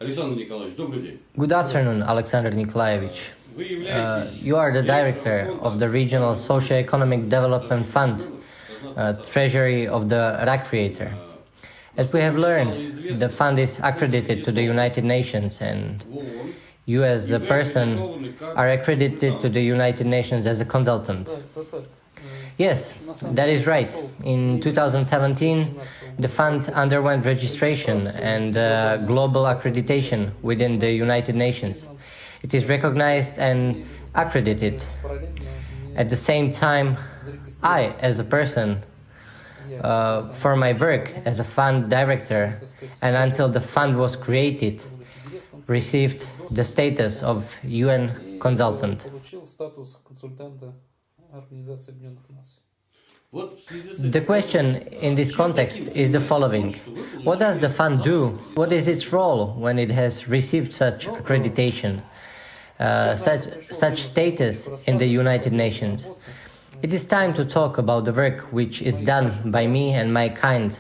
Good afternoon, Alexander Nikolaevich. You are the director of the Regional Socio-Economic Development Fund, Treasury of the RA Creator. As we have learned, the fund is accredited to the United Nations, and you as a person are accredited to the United Nations as a consultant. Yes, that is right. In 2017, the fund underwent registration and global accreditation within the United Nations. It is recognized and accredited. At the same time, I, as a person, for my work as a fund director, and until the fund was created, received the status of UN consultant. The question in this context is the following. What does the fund do? What is its role when it has received such accreditation, such status in the United Nations? It is time to talk about the work which is done by me and my kind,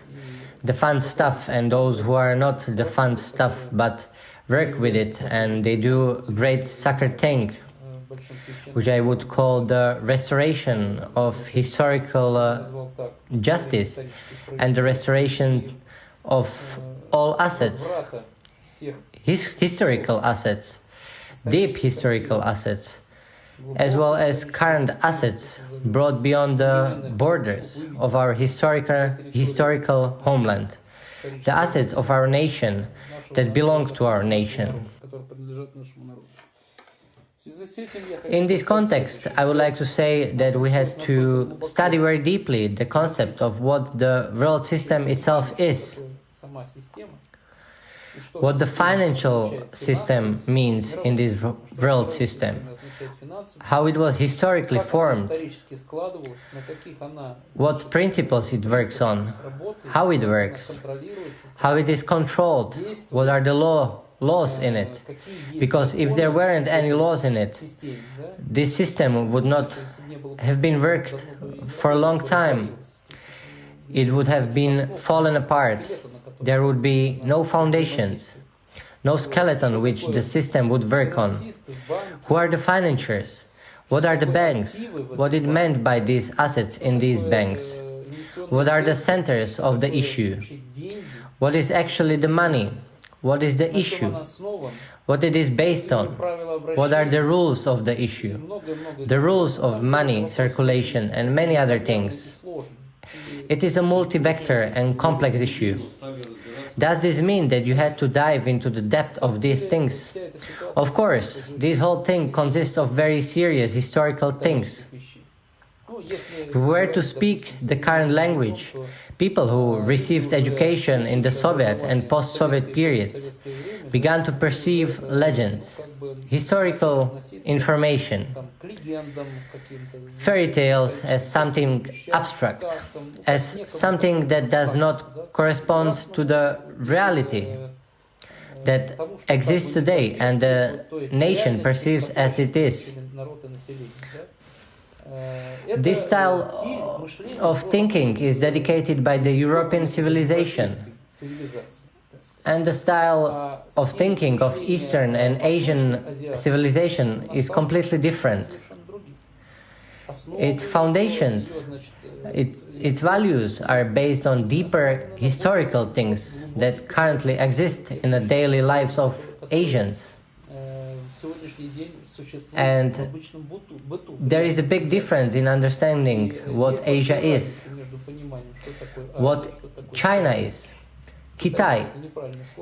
the fund staff and those who are not the fund staff but work with it, and they do a great sacred thing, which I would call the restoration of historical justice and the restoration of all assets, historical assets, deep historical assets, as well as current assets brought beyond the borders of our historical homeland, the assets of our nation that belong to our nation. In this context, I would like to say that we had to study very deeply the concept of what the world system itself is, what the financial system means in this world system, how it was historically formed, what principles it works on, how it works, how it is controlled, what are the laws in it. Because if there weren't any laws in it, this system would not have been worked for a long time. It would have been fallen apart. There would be no foundations, no skeleton which the system would work on. Who are the financiers? What are the banks? What it meant by these assets in these banks? What are the centers of the issue? What is actually the money? What is the issue? What it is based on? What are the rules of the issue? The rules of money circulation and many other things. It is a multi-vector and complex issue. Does this mean that you had to dive into the depth of these things? Of course, this whole thing consists of very serious historical things. If we were to speak the current language, people who received education in the Soviet and post-Soviet periods began to perceive legends, historical information, fairy tales as something abstract, as something that does not correspond to the reality that exists today and the nation perceives as it is. This style of thinking is dedicated by the European civilization, and the style of thinking of Eastern and Asian civilization is completely different. Its foundations, its values are based on deeper historical things that currently exist in the daily lives of Asians. And there is a big difference in understanding what Asia is, what China is. Kitai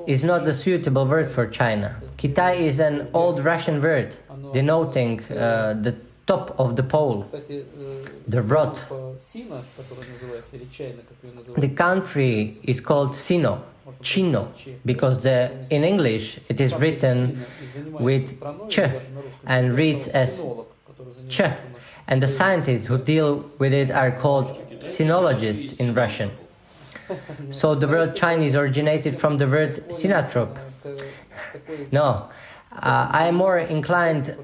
is not the suitable word for China. Kitai is an old Russian word denoting the top of the pole, the rod. The country is called Sino, Chino, because in English it is written with ch and reads as ch, and the scientists who deal with it are called sinologists in Russian. So the word Chinese originated from the word sinotrop. No, I am more inclined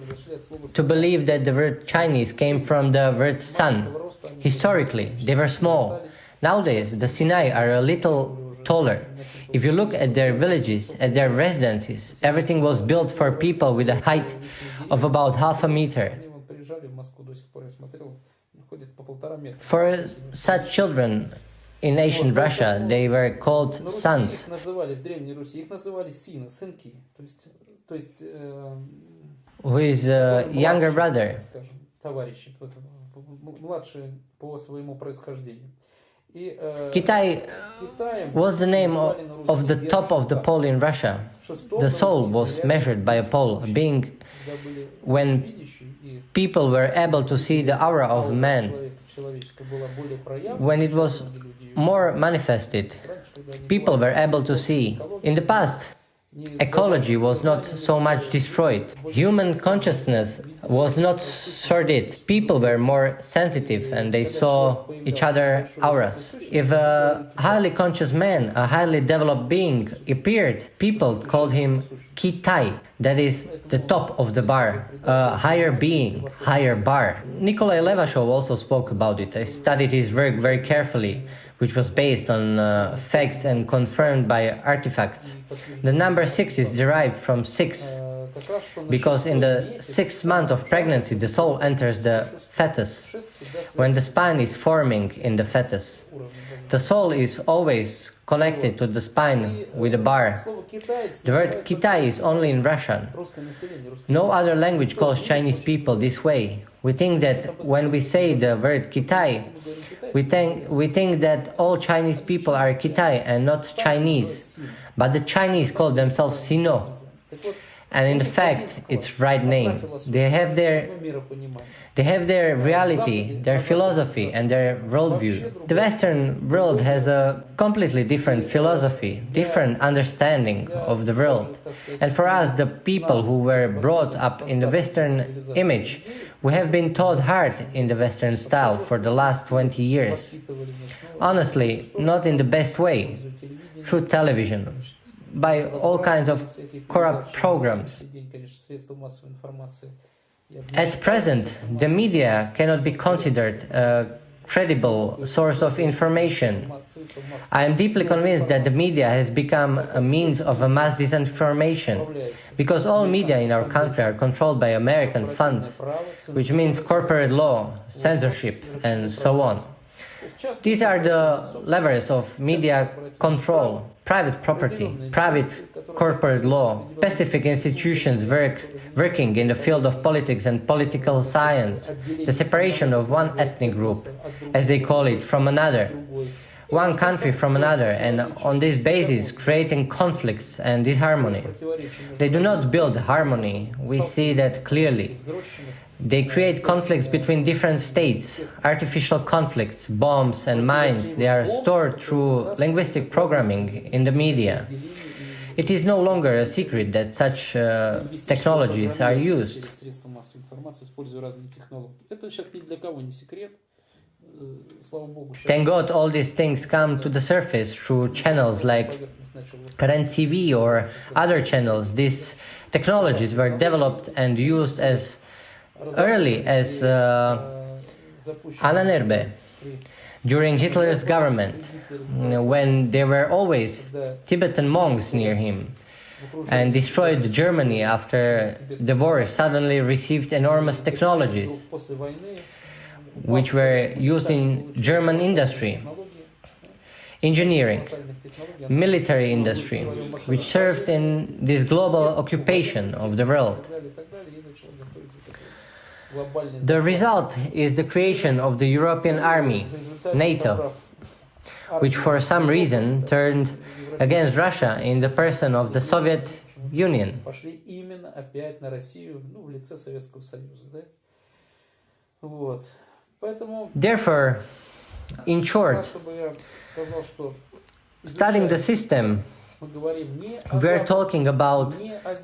to believe that the word Chinese came from the word sun. Historically, they were small. Nowadays, the Sinai are a little taller. If you look at their villages, at their residences, everything was built for people with a height of about half a meter. For such children in ancient Russia, they were called sons. Who is a younger brother. Kitai was the name of the top of the pole in Russia. The soul was measured by a pole, being when people were able to see the aura of man. When it was more manifested, people were able to see. In the past, ecology was not so much destroyed. Human consciousness was not sordid. People were more sensitive and they saw each other auras. If a highly conscious man, a highly developed being appeared, people called him Kitai, that is the top of the bar, a higher being, higher bar. Nikolai Levashov also spoke about it. I studied his work very carefully, which was based on facts and confirmed by artifacts. The number 6 is derived from 6, because in the 6th month of pregnancy the soul enters the fetus, when the spine is forming in the fetus. The soul is always connected to the spine with a bar. The word Kitai is only in Russian. No other language calls Chinese people this way. We think that when we say the word Kitai, we think that all Chinese people are Kitai and not Chinese. But the Chinese call themselves Sino. And in fact, it's right name. They have their reality, their philosophy and their worldview. The Western world has a completely different philosophy, different understanding of the world. And for us, the people who were brought up in the Western image, we have been taught hard in the Western style for the last 20 years. Honestly, not in the best way, through television, by all kinds of corrupt programs. At present, the media cannot be considered a credible source of information. I am deeply convinced that the media has become a means of a mass disinformation, because all media in our country are controlled by American funds, which means corporate law, censorship, and so on. These are the levers of media control: private property, private corporate law, specific institutions working in the field of politics and political science, the separation of one ethnic group, as they call it, from another, one country from another, and on this basis creating conflicts and disharmony. They do not build harmony, we see that clearly. They create conflicts between different states, artificial conflicts, bombs and mines. They are stored through linguistic programming in the media. It is no longer a secret that such technologies are used. Thank God all these things come to the surface through channels like REN TV or other channels. These technologies were developed and used as early as Ananerbe, during Hitler's government, when there were always Tibetan monks near him, and destroyed Germany after the war, suddenly received enormous technologies, which were used in German industry, engineering, military industry, which served in this global occupation of the world. The result is the creation of the European army, NATO, which for some reason turned against Russia in the person of the Soviet Union. Therefore, in short, studying the system, we are talking about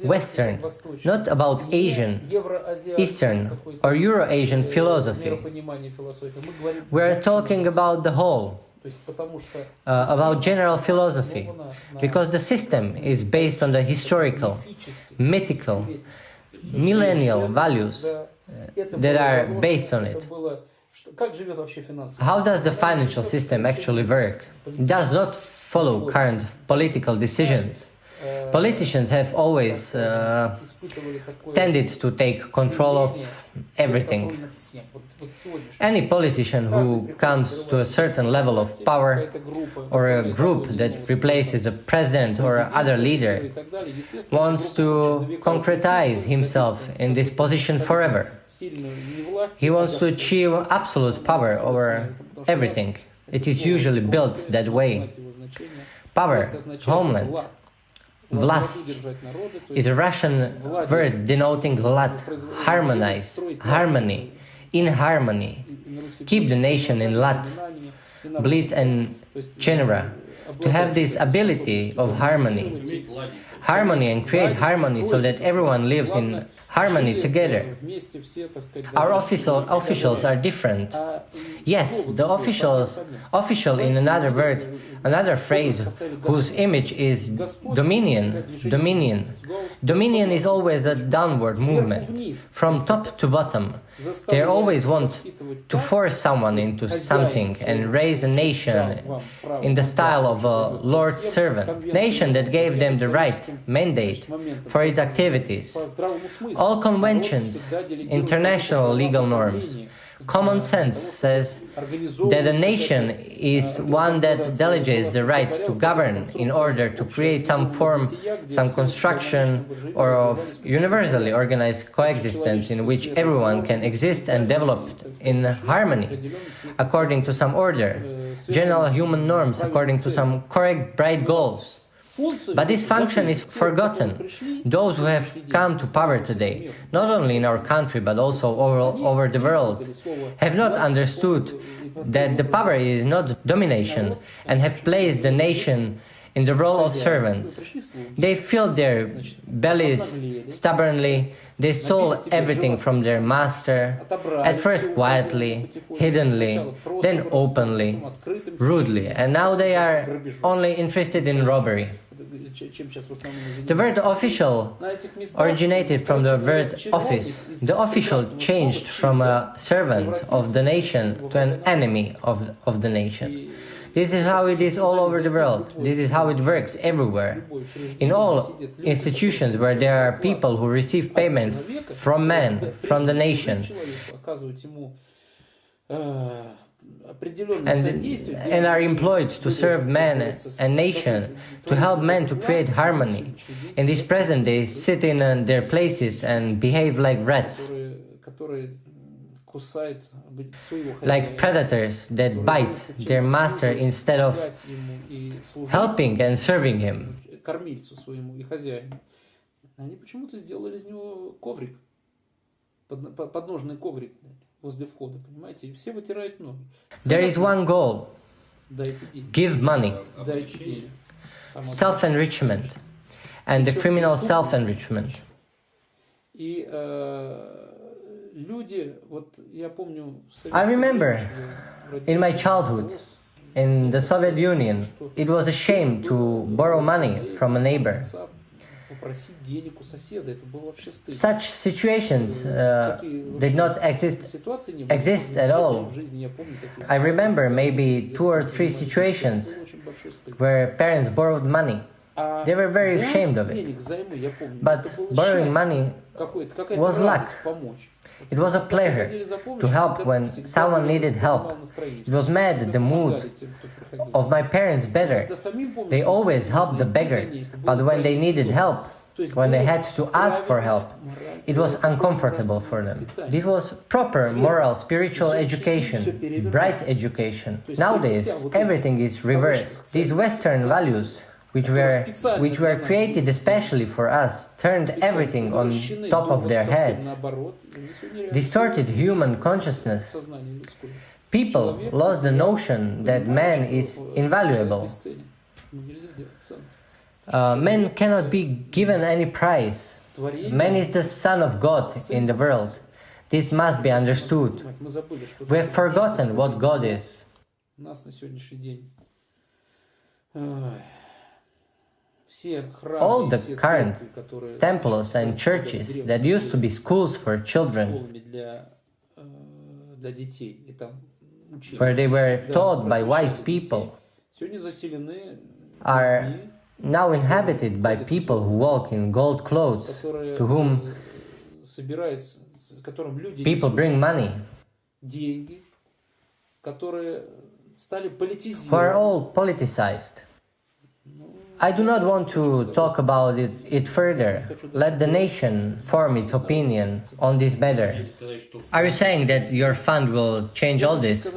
Western, not about Asian, Eastern or Euro-Asian philosophy. We are talking about the whole, about general philosophy, because the system is based on the historical, mythical, millennial values that are based on it. How does the financial system actually work? It does not follow current political decisions. Politicians have always tended to take control of everything. Any politician who comes to a certain level of power, or a group that replaces a president or other leader, wants to concretize himself in this position forever. He wants to achieve absolute power over everything. It is usually built that way. Power, homeland. Vlast is a Russian word denoting lat, harmonize, harmony, in harmony. Keep the nation in lat, bliss and genera, to have this ability of harmony. Harmony and create harmony so that everyone lives in harmony together. Our officials are different. Yes, the official in another word, another phrase whose image is dominion. Dominion is always a downward movement, from top to bottom. They always want to force someone into something and raise a nation in the style of a Lord's servant, nation that gave them the right mandate for its activities. All conventions, international legal norms, common sense says that a nation is one that delegates the right to govern in order to create some form, some construction, or of universally organized coexistence in which everyone can exist and develop in harmony, according to some order, general human norms, according to some correct, bright goals. But this function is forgotten. Those who have come to power today, not only in our country but also over the world, have not understood that the power is not domination and have placed the nation in the role of servants. They filled their bellies stubbornly, they stole everything from their master, at first quietly, hiddenly, then openly, rudely, and now they are only interested in robbery. The word official originated from the word office. The official changed from a servant of the nation to an enemy of the nation. This is how it is all over the world. This is how it works everywhere. In all institutions where there are people who receive payment from man, from the nation, and are employed to serve man and nation, to help men to create harmony. In this present they sit in their places and behave like rats, like predators that bite their master instead of helping and serving him. There is one goal: give money, self-enrichment, and the criminal self-enrichment. I remember in my childhood, in the Soviet Union, it was a shame to borrow money from a neighbor. Such situations did not exist at all. I remember maybe 2 or 3 situations where parents borrowed money. They were very ashamed of it. But borrowing money was luck. It was a pleasure to help when someone needed help. It was made the mood of my parents better. They always helped the beggars, but when they needed help, when they had to ask for help, it was uncomfortable for them. This was proper moral, spiritual education, bright education. Nowadays, everything is reversed. These Western values, which were created especially for us, turned everything on top of their heads, distorted human consciousness. People lost the notion that man is invaluable. Man cannot be given any prize. Man is the Son of God in the world. This must be understood. We have forgotten what God is. All the current temples and churches that used to be schools for children where they were taught by wise people, are now inhabited by people who walk in gold clothes, to whom people bring money, who are all politicized. I do not want to talk about it further. Let the nation form its opinion on this matter. Are you saying that your fund will change all this?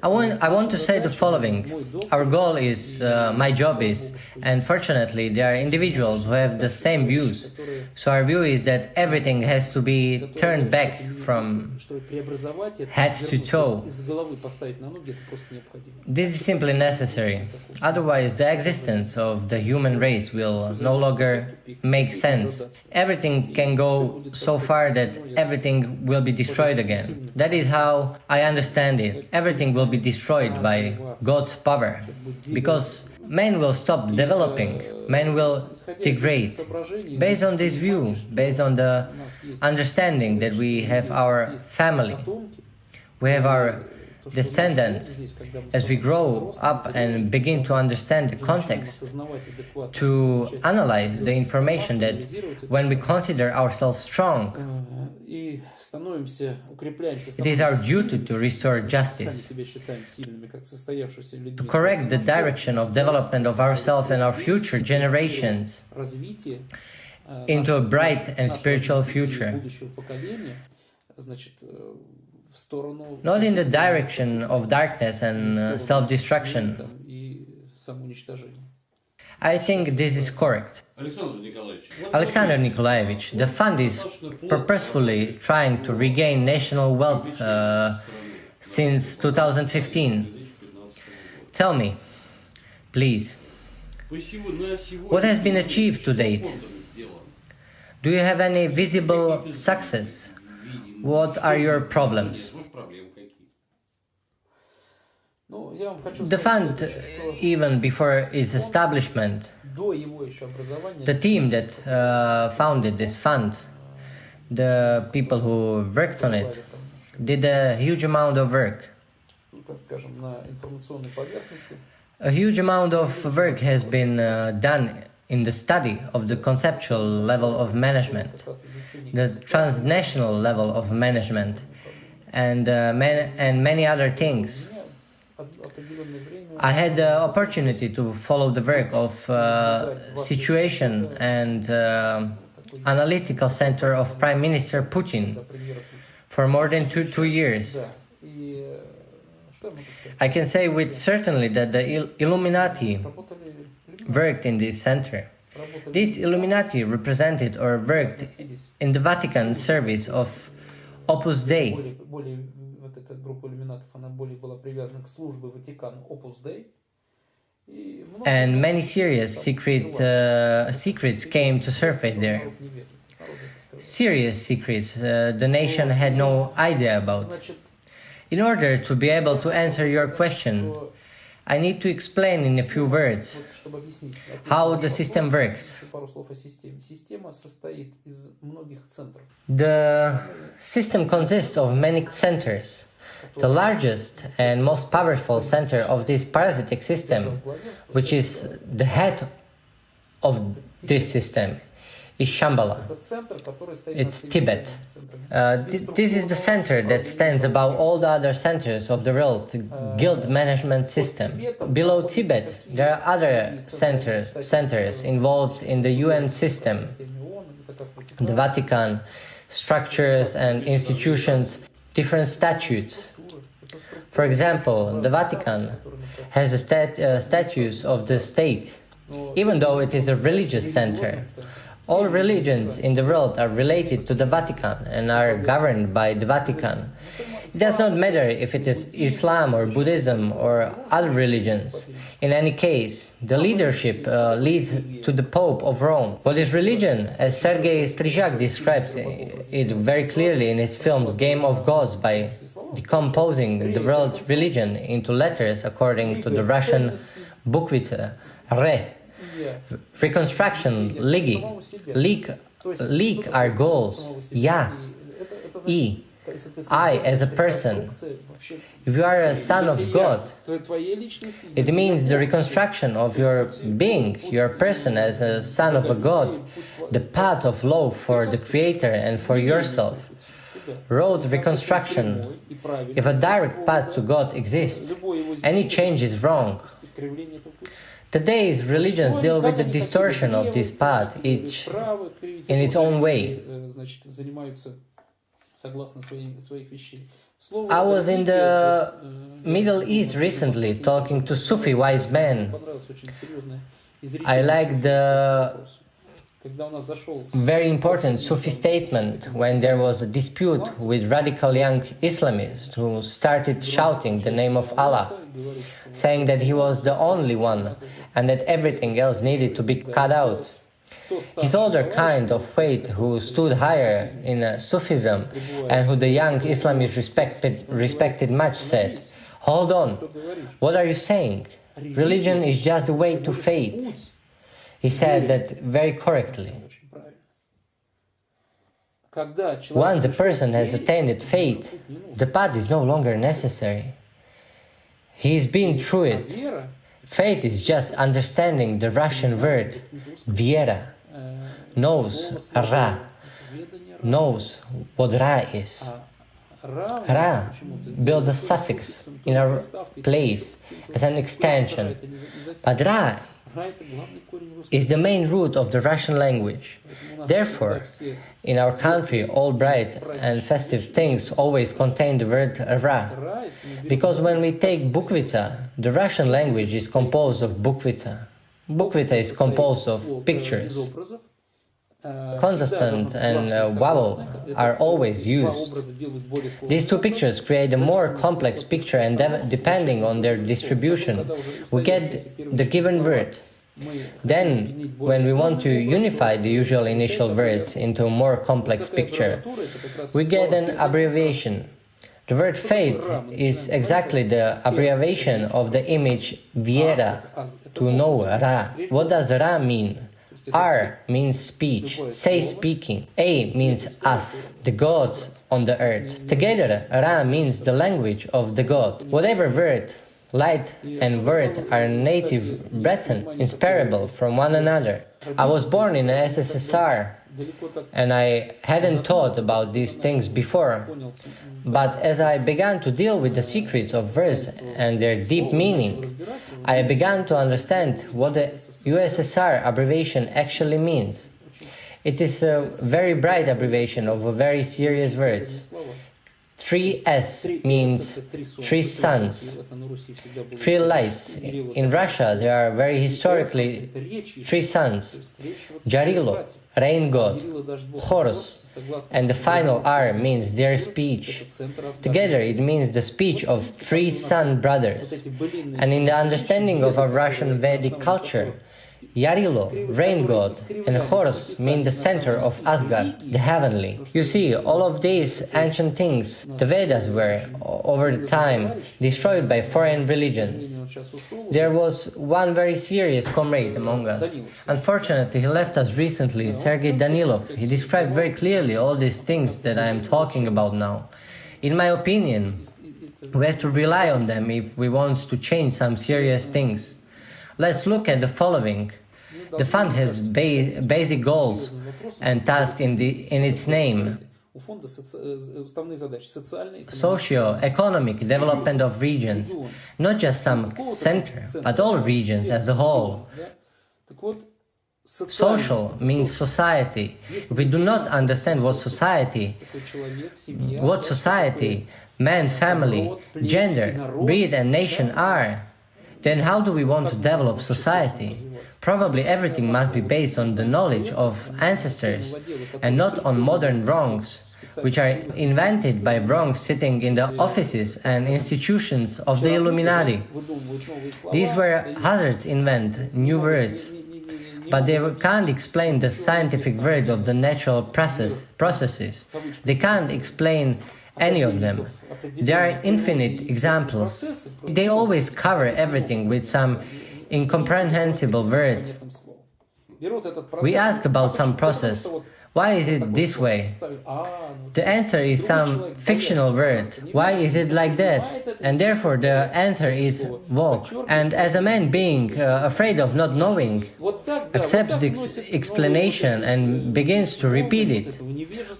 I want to say the following. Our goal is, my job is, and fortunately there are individuals who have the same views. So our view is that everything has to be turned back from head to toe. This is simply necessary. Otherwise, the existence of the human race will no longer make sense. Everything can go so far that everything will be destroyed again. That is how I understand it. Everything will be destroyed by God's power, because man will stop developing, man will degrade. Based on this view, based on the understanding that we have our family, we have our descendants, as we grow up and begin to understand the context, to analyze the information, that when we consider ourselves strong, it is our duty to restore justice, to correct the direction of development of ourselves and our future generations into a bright and spiritual future. Not in the direction of darkness and self-destruction. I think this is correct. Alexander Nikolaevich, the fund is purposefully trying to regain national wealth since 2015. Tell me, please, what has been achieved to date? Do you have any visible success? What are your problems? The fund, even before its establishment, the team that founded this fund, the people who worked on it, did a huge amount of work. A huge amount of work has been done in the study of the conceptual level of management, the transnational level of management, and many other things. I had the opportunity to follow the work of Situation and Analytical Center of Prime Minister Putin for more than two years. I can say with certainty that the Illuminati worked in this center. This Illuminati represented or worked in the Vatican service of Opus Dei. And many serious secrets came to surface there. Serious secrets the nation had no idea about. In order to be able to answer your question, I need to explain in a few words how the system works. The system consists of many centers. The largest and most powerful center of this parasitic system, which is the head of this system, is Shambhala. It's Tibet. This is the center that stands above all the other centers of the world, the guild management system. Below Tibet, there are other centers involved in the UN system, the Vatican, structures and institutions, different statutes. For example, the Vatican has the statutes of the state, even though it is a religious center. All religions in the world are related to the Vatican and are governed by the Vatican. It does not matter if it is Islam or Buddhism or other religions. In any case, the leadership leads to the Pope of Rome. What is religion? As Sergei Strizhak describes it very clearly in his films Game of Gods, by decomposing the world's religion into letters according to the Russian bukvitsa, Re. Reconstruction, Ligi. Lig are goals, Ya, I. I, as a person, if you are a son of God, it means the reconstruction of your being, your person as a son of a God, the path of love for the Creator and for yourself. Road reconstruction. If a direct path to God exists, any change is wrong. Today's religions deal with the distortion of this path, each in its own way. I was in the Middle East recently talking to Sufi wise men. I like the very important Sufi statement when there was a dispute with radical young Islamists who started shouting the name of Allah, saying that he was the only one and that everything else needed to be cut out. His older kind of faith, who stood higher in Sufism and who the young Islamists respected much, said, "Hold on, what are you saying? Religion is just a way to faith." He said that very correctly. Once a person has attained faith, the path is no longer necessary. He's been through it. Faith is just understanding the Russian word Viera, knows Ra, knows what Ra is. Ra build a suffix in our place as an extension, but Ra is the main root of the Russian language. Therefore, in our country, all bright and festive things always contain the word Ra. Because when we take Bukvica, the Russian language is composed of Bukvica. Bukvica is composed of pictures. Consonant and vowel are always used. These two pictures create a more complex picture, and depending on their distribution, we get the given word. Then, when we want to unify the usual initial words into a more complex picture, we get an abbreviation. The word faith is exactly the abbreviation of the image Viera, to know Ra. What does Ra mean? R means speech, say speaking. A means us, the God on the earth. Together, Ra means the language of the God. Whatever word, light and word are native Breton, inseparable from one another. I was born in the USSR, and I hadn't thought about these things before. But as I began to deal with the secrets of verse and their deep meaning, I began to understand what the USSR abbreviation actually means. It is a very bright abbreviation of a very serious words. 3S means three suns, three lights. In Russia, there are very historically three suns: Jarilo, rain god, Horus, and the final R means their speech. Together, it means the speech of three sun brothers. And in the understanding of our Russian Vedic culture, Yarilo, rain god, and Horus mean the center of Asgard, the heavenly. You see, all of these ancient things, the Vedas were, over the time, destroyed by foreign religions. There was one very serious comrade among us. Unfortunately, he left us recently, Sergei Danilov. He described very clearly all these things that I am talking about now. In my opinion, we have to rely on them if we want to change some serious things. Let's look at the following. The fund has basic goals and tasks in its name. Socio-economic development of regions, not just some center, but all regions as a whole. Social means society. If we do not understand what society, man, family, gender, breed and nation are, then how do we want to develop society? Probably everything must be based on the knowledge of ancestors and not on modern wrongs, which are invented by wrongs sitting in the offices and institutions of the Illuminati. These were hazards invent new words, but they can't explain the scientific word of the natural processes. They can't explain any of them. There are infinite examples. They always cover everything with some incomprehensible word. We ask about some process. Why is it this way? The answer is some fictional word. Why is it like that? And therefore the answer is vague. And as a man being afraid of not knowing, accepts this explanation and begins to repeat it,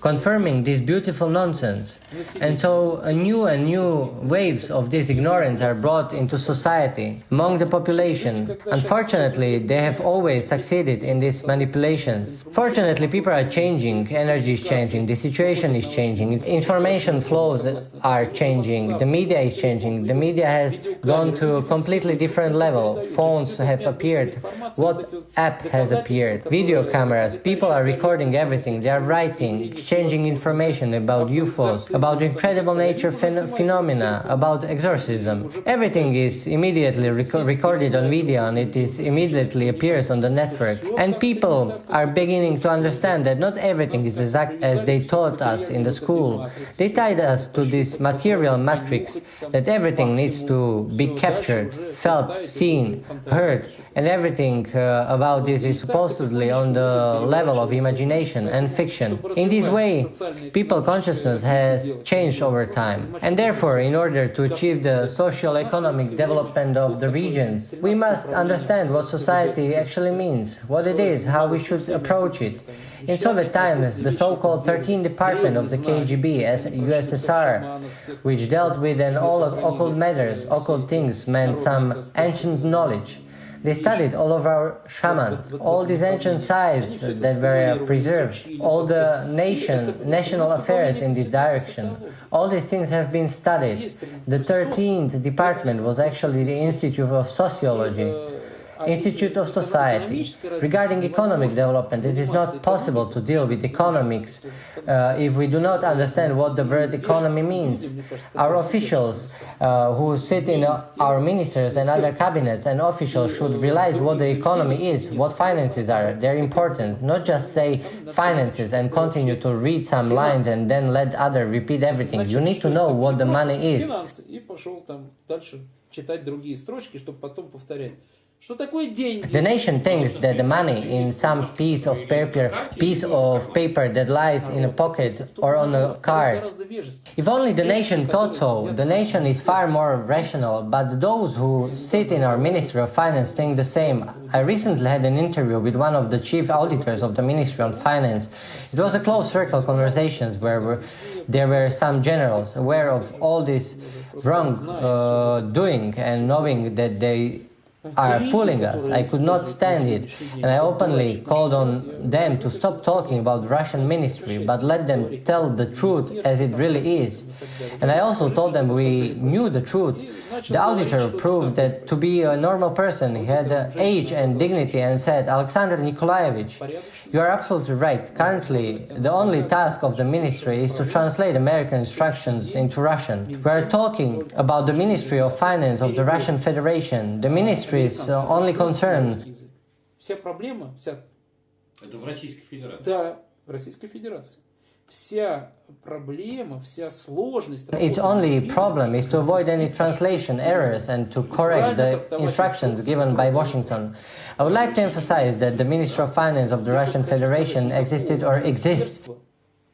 confirming this beautiful nonsense. And so new and new waves of this ignorance are brought into society, among the population. Unfortunately, they have always succeeded in these manipulations. Fortunately, people are changing, energy is changing, the situation is changing, information flows are changing, the media is changing, the media has gone to a completely different level, phones have appeared, WhatsApp has appeared, video cameras, people are recording everything, they are writing, exchanging information about UFOs, about incredible nature phenomena, about exorcism. Everything is immediately recorded on video and it is immediately appears on the network. And people are beginning to understand that not everything is exact as they taught us in the school. They tied us to this material matrix that everything needs to be captured, felt, seen, heard, and everything about this is supposedly on the level of imagination and fiction. In this way, people's consciousness has changed over time. And therefore, in order to achieve the socio-economic development of the regions, we must understand what society actually means, what it is, how we should approach it. In Soviet times, the so-called 13th department of the KGB, USSR, which dealt with all occult matters, occult things, meant some ancient knowledge. They studied all of our shamans, all these ancient sites that were preserved, all the national affairs in this direction. All these things have been studied. The 13th department was actually the Institute of Sociology, Institute of Society. Regarding economic development, it is not possible to deal with economics if we do not understand what the word economy means. Our officials who sit in our ministers and other cabinets and officials should realize what the economy is, what finances are. They're important. Not just say finances and continue to read some lines and then let others repeat everything. You need to know what the money is. The nation thinks that the money in some piece of paper that lies in a pocket or on a card. If only the nation thought so, the nation is far more rational, but those who sit in our Ministry of Finance think the same. I recently had an interview with one of the chief auditors of the Ministry of Finance. It was a closed circle conversations where there were some generals aware of all this wrong doing and knowing that they are fooling us. I could not stand it, and I openly called on them to stop talking about Russian ministry, but let them tell the truth as it really is. And I also told them we knew the truth. The auditor proved that to be a normal person, he had age and dignity, and said, Alexander Nikolaevich, you are absolutely right. Currently, the only task of the ministry is to translate American instructions into Russian. We are talking about the Ministry of Finance of the Russian Federation. The ministry is only concerned. Это в Российской Федерации. Да, в Российской Федерации. Вся проблема, вся сложность. Its only problem is to avoid any translation errors and to correct the instructions given by Washington. I would like to emphasize that the Ministry of Finance of the Russian Federation existed or exists.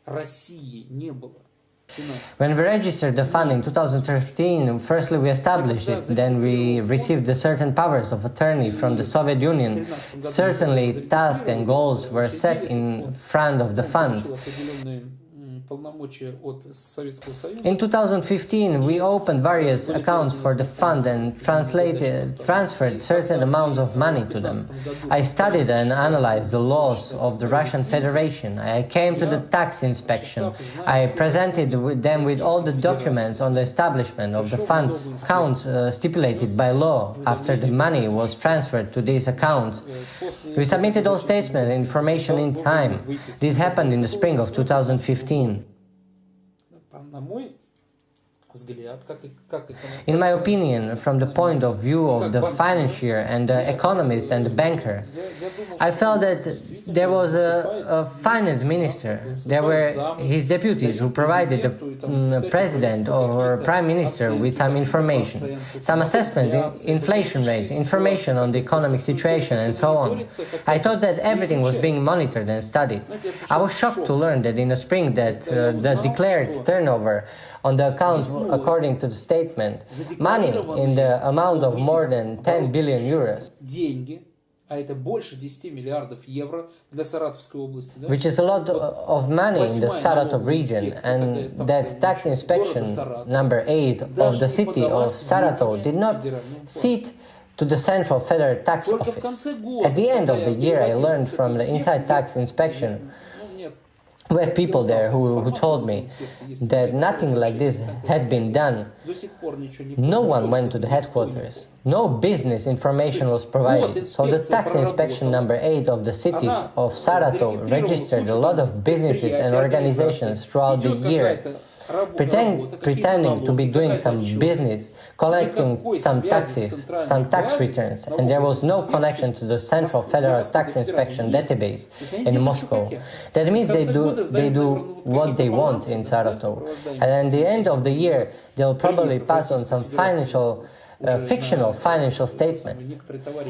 России не было. When we registered the fund in 2013, firstly we established it, then we received the certain powers of attorney from the Soviet Union. Certainly tasks and goals were set in front of the fund. In 2015, we opened various accounts for the fund and transferred certain amounts of money to them. I studied and analyzed the laws of the Russian Federation. I came to the tax inspection. I presented them with all the documents on the establishment of the fund's accounts stipulated by law. After the money was transferred to these accounts, we submitted all statements and information in time. This happened in the spring of 2015. In my opinion, from the point of view of the financier and the economist and the banker, I felt that there was a finance minister. There were his deputies who provided the president or prime minister with some information, some assessments, inflation rates, information on the economic situation and so on. I thought that everything was being monitored and studied. I was shocked to learn that in the spring that the declared turnover on the accounts, according to the statement, money in the amount of more than 10 billion euros. Which is a lot of money in the Saratov region, and that tax inspection number 8 of the city of Saratov did not sit to the Central Federal Tax Office. At the end of the year, I learned from the Inside Tax Inspection, we have people there who told me that nothing like this had been done. No one went to the headquarters. No business information was provided. So the tax inspection number 8 of the cities of Saratov registered a lot of businesses and organizations throughout the year, pretending to be doing some business, collecting some taxes, some tax returns, and there was no connection to the Central Federal Tax Inspection database in Moscow. That means they do what they want in Saratov. And at the end of the year, they'll probably pass on some fictional financial statements,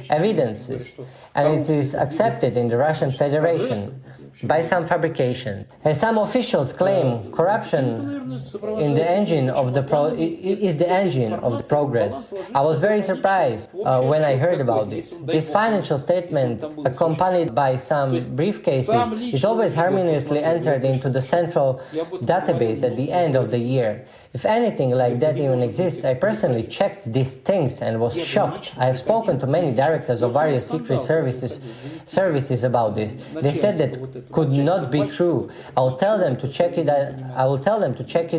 evidences, and it is accepted in the Russian Federation by some fabrication. And some officials claim corruption in the engine of the is the engine of the progress. I was very surprised when I heard about this. This financial statement, accompanied by some briefcases, is always harmoniously entered into the central database at the end of the year. If anything like that even exists, I personally checked these things and was shocked. I have spoken to many directors of various secret services about this. They said that could not be true. I will tell them to check it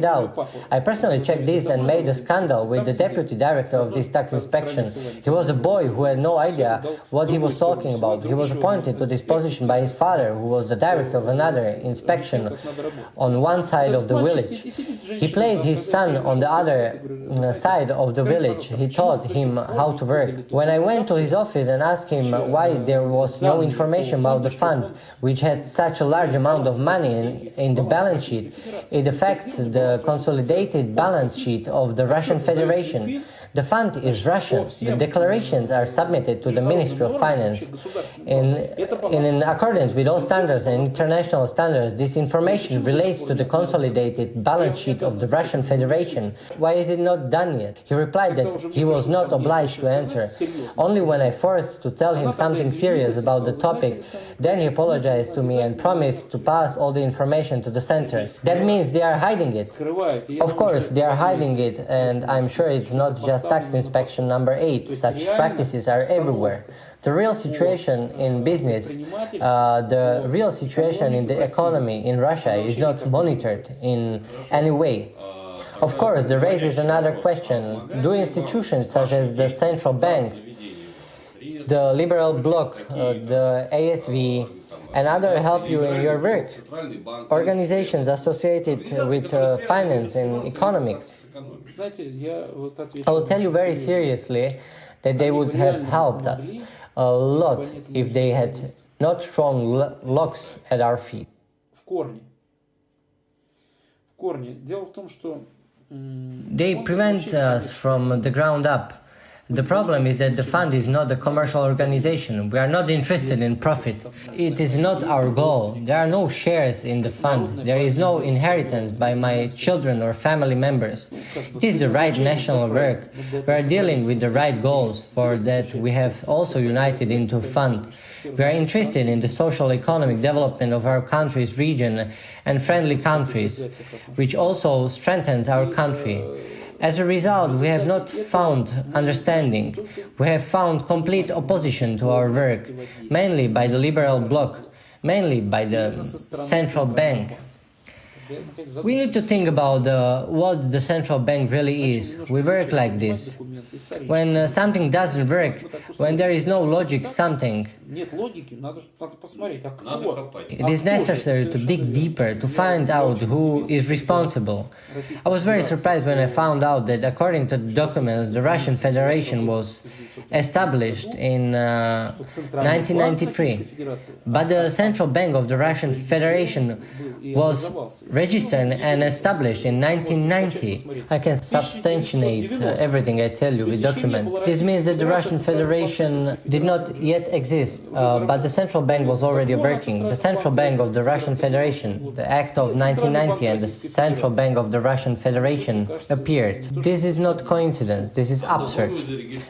out. I personally checked this and made a scandal with the deputy director of this tax inspection. He was a boy who had no idea what he was talking about. He was appointed to this position by his father, who was the director of another inspection on one side of the village. He placed his son on the other side of the village. He taught him how to work. When I went to his office and asked him why there was no information about the fund, which had such a large amount of money in the balance sheet, it affects the consolidated balance sheet of the Russian Federation. The fund is Russian. The declarations are submitted to the Ministry of Finance. In accordance with all standards and international standards, this information relates to the consolidated balance sheet of the Russian Federation. Why is it not done yet? He replied that he was not obliged to answer. Only when I forced to tell him something serious about the topic, then he apologized to me and promised to pass all the information to the center. That means they are hiding it. Of course, they are hiding it, and I'm sure it's not just tax inspection number 8. Such practices are everywhere. The real situation in business, the real situation in the economy in Russia is not monitored in any way. Of course, there raises another question. Do institutions such as the central bank, the liberal bloc, the ASV, and others help you in your work? Organizations associated with finance and economics. I will tell you very seriously that they would have helped us a lot if they had not thrown locks at our feet. They prevent us from the ground up. The problem is that the fund is not a commercial organization. We are not interested in profit. It is not our goal. There are no shares in the fund. There is no inheritance by my children or family members. It is the right national work. We are dealing with the right goals. For that, we have also united into a fund. We are interested in the social economic development of our country's region and friendly countries, which also strengthens our country. As a result, we have not found understanding. We have found complete opposition to our work, mainly by the liberal bloc, mainly by the central bank. We need to think about what the central bank really is. We work like this. When something doesn't work, when there is no logic something, it is necessary to dig deeper, to find out who is responsible. I was very surprised when I found out that according to the documents, the Russian Federation was established in 1993. But the central bank of the Russian Federation was registered and established in 1990. I can substantiate everything I tell you with documents. This means that the Russian Federation did not yet exist, but the central bank was already working. The central bank of the Russian Federation, the Act of 1990 and the central bank of the Russian Federation appeared. This is not coincidence, this is absurd.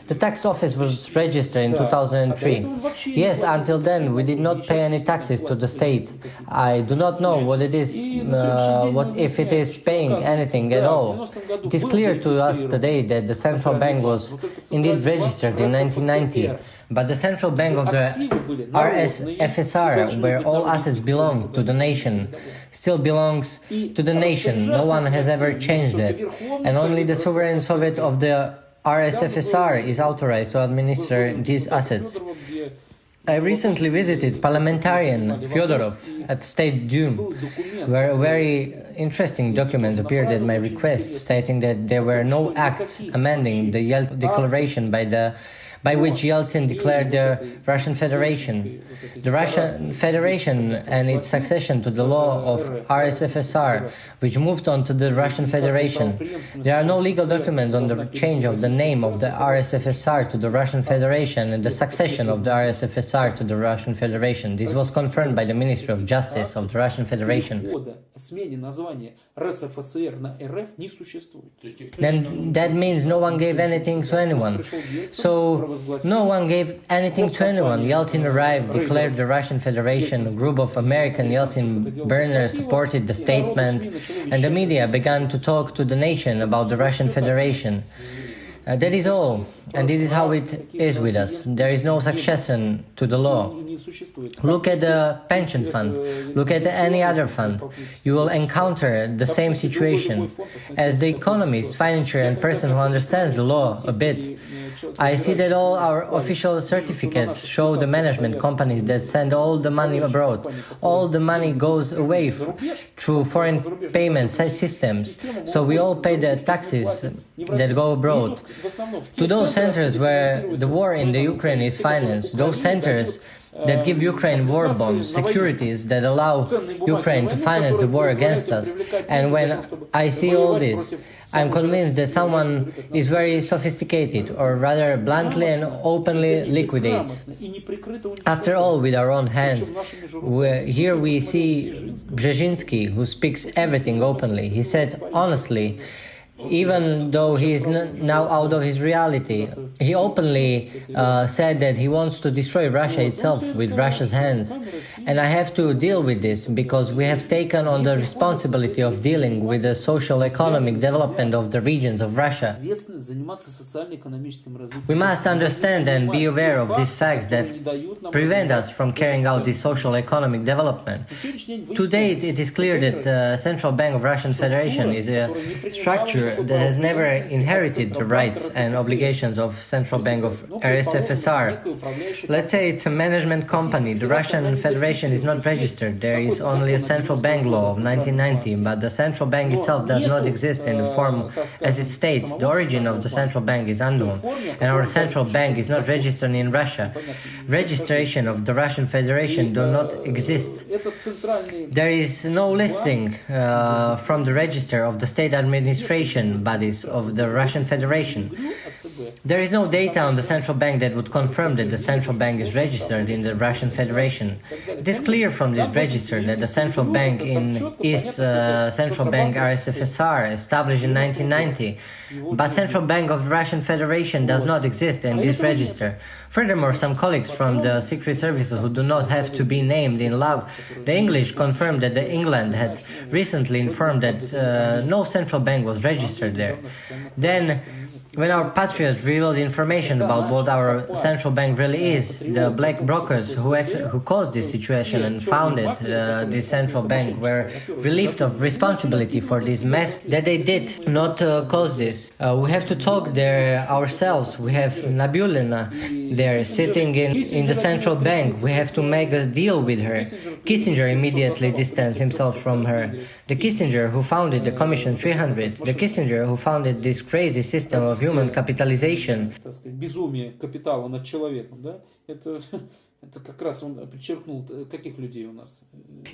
The tax office was registered in 2003. Yes, until then we did not pay any taxes to the state. I do not know what it is, what if it is paying anything at all. It is clear to us today that the central bank was indeed registered in 1990, but the central bank of the USSR, where all assets belong to the nation, still belongs to the nation. No one has ever changed it, and only the sovereign Soviet of the USSR is authorized to administer these assets. I recently visited parliamentarian Fyodorov at State Duma, where very interesting documents appeared at my request, stating that there were no acts amending the Yeltsin Declaration by which Yeltsin declared the Russian Federation. The Russian Federation and its succession to the law of USSR, which moved on to the Russian Federation. There are no legal documents on the change of the name of the USSR to the Russian Federation and the succession of the USSR to the Russian Federation. This was confirmed by the Ministry of Justice of the Russian Federation. Then that means no one gave anything to anyone. So no one gave anything to anyone. Yeltsin arrived, declared the Russian Federation, a group of American Yeltsin burners supported the statement, and the media began to talk to the nation about the Russian Federation. That is all, and this is how it is with us. There is no succession to the law. Look at the pension fund, look at any other fund. You will encounter the same situation. As the economist, financier and person who understands the law a bit, I see that all our official certificates show the management companies that send all the money abroad. All the money goes away through foreign payment systems, so we all pay the taxes that go abroad. To those centers where the war in the Ukraine is financed, those centers that give Ukraine war bonds, securities that allow Ukraine to finance the war against us. And when I see all this, I'm convinced that someone is very sophisticated, or rather bluntly and openly liquidates. After all, with our own hands. Here we see Brzezinski, who speaks everything openly. He said honestly, even though he is now out of his reality, he openly said that he wants to destroy Russia itself with Russia's hands. And I have to deal with this because we have taken on the responsibility of dealing with the social economic development of the regions of Russia. We must understand and be aware of these facts that prevent us from carrying out this social economic development. To date, it is clear that the Central Bank of Russian Federation is a structure that has never inherited the rights and obligations of Central Bank of USSR. Let's say it's a management company. The Russian Federation is not registered. There is only a Central Bank law of 1990, but the Central Bank itself does not exist in the form as it states. The origin of the Central Bank is unknown, and our Central Bank is not registered in Russia. Registration of the Russian Federation does not exist. There is no listing from the register of the state administration bodies of the Russian Federation. There is no data on the Central Bank that would confirm that the Central Bank is registered in the Russian Federation. It is clear from this register that the Central Bank is Central Bank RSFSR, established in 1990, but Central Bank of the Russian Federation does not exist in this register. Furthermore, some colleagues from the secret services who do not have to be named in love, the English confirmed that England had recently informed that no Central Bank was registered there. Then, when our patriots revealed information about what our central bank really is, the black brokers who caused this situation and founded this central bank were relieved of responsibility for this mess that they did not cause this. We have to talk there ourselves. We have Nabulina there sitting in the central bank. We have to make a deal with her. Kissinger immediately distanced himself from her. The Kissinger who founded the Commission 300, the Kissinger who founded this crazy system of human capitalization. Это как раз он подчеркнул, каких людей у нас.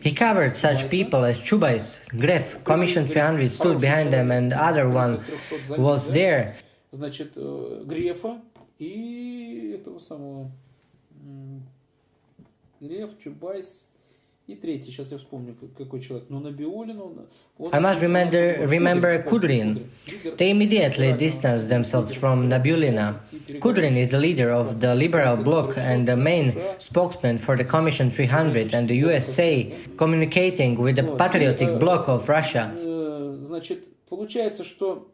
He covered such people as Chubais, Gref, Commission 300 stood behind them, and other one was there. Значит, Грефа и этого самого Греф, Чубайс и третий, сейчас я вспомню, какой человек, но Набиулин, I must remember Kudrin. They immediately distanced themselves from Nabulina. Kudrin is the leader of the Liberal Bloc and the main spokesman for the Commission 300 and the USA, communicating with the Patriotic Bloc of Russia. Значит, получается, что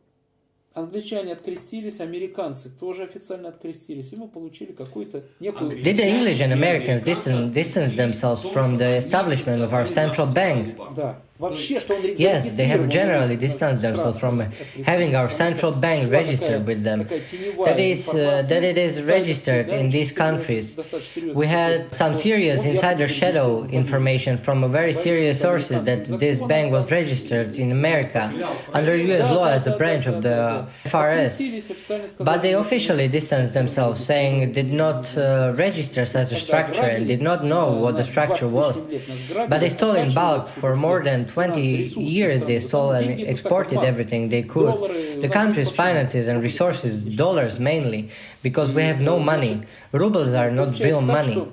англичане открестились, американцы тоже официально открестились, и мы получили какую-то некую... Did the English and Americans distance themselves from the establishment of our central bank? Да. Вообще, что он Yes, they have generally distanced themselves from having our central bank registered with them. That it is registered in these countries. We had some serious insider shadow information from a very serious sources that this bank was registered in America under US law as a branch of the FRS. But they officially distanced themselves, saying it did not register as a structure and did not know what the structure was. But they stole in bulk for more than 20 years. They stole and exported everything they could. The country's finances and resources, dollars mainly, because we have no money. Rubles are not real money.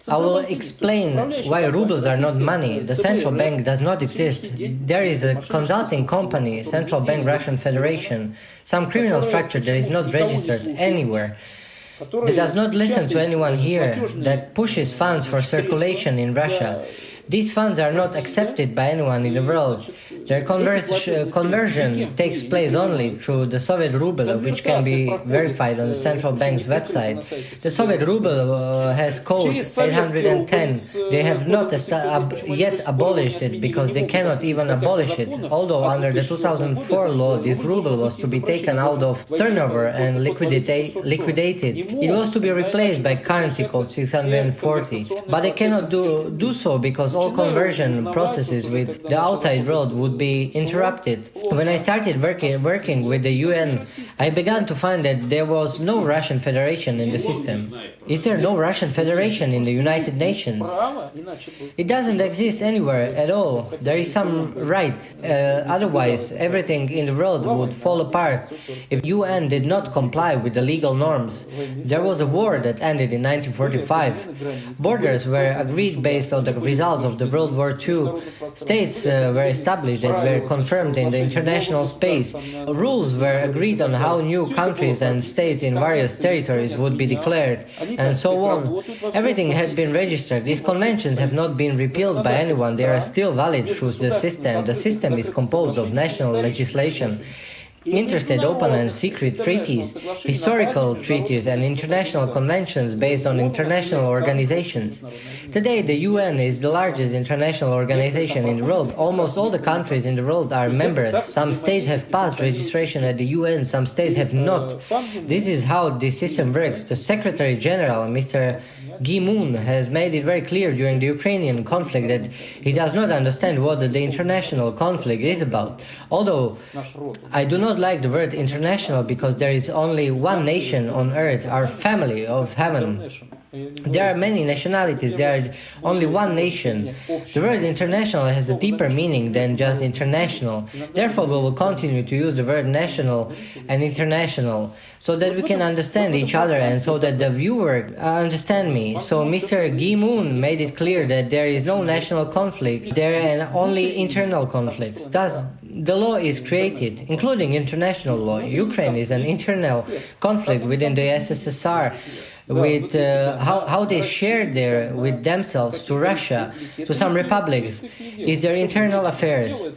I will explain why rubles are not money. The central bank does not exist. There is a consulting company, Central Bank Russian Federation, some criminal structure that is not registered anywhere, that does not listen to anyone here, that pushes funds for circulation in Russia. These funds are not accepted by anyone in the world. Their conversion takes place only through the Soviet ruble, which can be verified on the central bank's website. The Soviet ruble has code 810. They have not yet abolished it because they cannot even abolish it. Although under the 2004 law, this ruble was to be taken out of turnover and liquidated. It was to be replaced by currency code 640. But they cannot do so because all conversion processes with the outside world would be interrupted. When I started working with the UN, I began to find that there was no Russian Federation in the system. Is there no Russian Federation in the United Nations? It doesn't exist anywhere at all. There is some right. Otherwise, everything in the world would fall apart if UN did not comply with the legal norms. There was a war that ended in 1945. Borders were agreed based on the results of the World War II. States were established that were confirmed in the international space. Rules were agreed on how new countries and states in various territories would be declared, and so on. Everything had been registered. These conventions have not been repealed by anyone. They are still valid through the system. The system is composed of national legislation, interstate, open and secret treaties, historical treaties and international conventions based on international organizations. Today, the UN is the largest international organization in the world. Almost all the countries in the world are members. Some states have passed registration at the UN, some states have not. This is how this system works. The Secretary General, Mr. Gi-moon, has made it very clear during the Ukrainian conflict that he does not understand what the international conflict is about. Although I do not like the word international because there is only one nation on earth, our family of heaven. There are many nationalities, there are only one nation. The word international has a deeper meaning than just international. Therefore, we will continue to use the word national and international so that we can understand each other and so that the viewer understand me. So Mr. Gi-moon made it clear that there is no national conflict, there are only internal conflicts. Thus, the law is created, including international law. Ukraine is an internal conflict within the USSR. With how they share there with themselves to Russia, to some republics, is their internal affairs.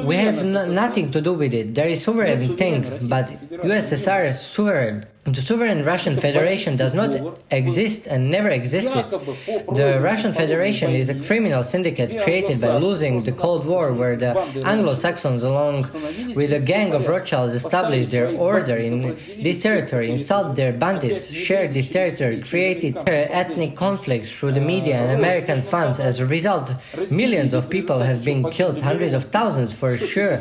We have nothing to do with it. There is sovereign thing, but USSR is sovereign. The sovereign Russian Federation does not exist and never existed. The Russian Federation is a criminal syndicate created by losing the Cold War, where the Anglo-Saxons, along with a gang of Rothschilds, established their order in this territory, installed their bandits, shared this territory, created ethnic conflicts through the media and American funds. As a result, millions of people have been killed, hundreds of thousands for sure,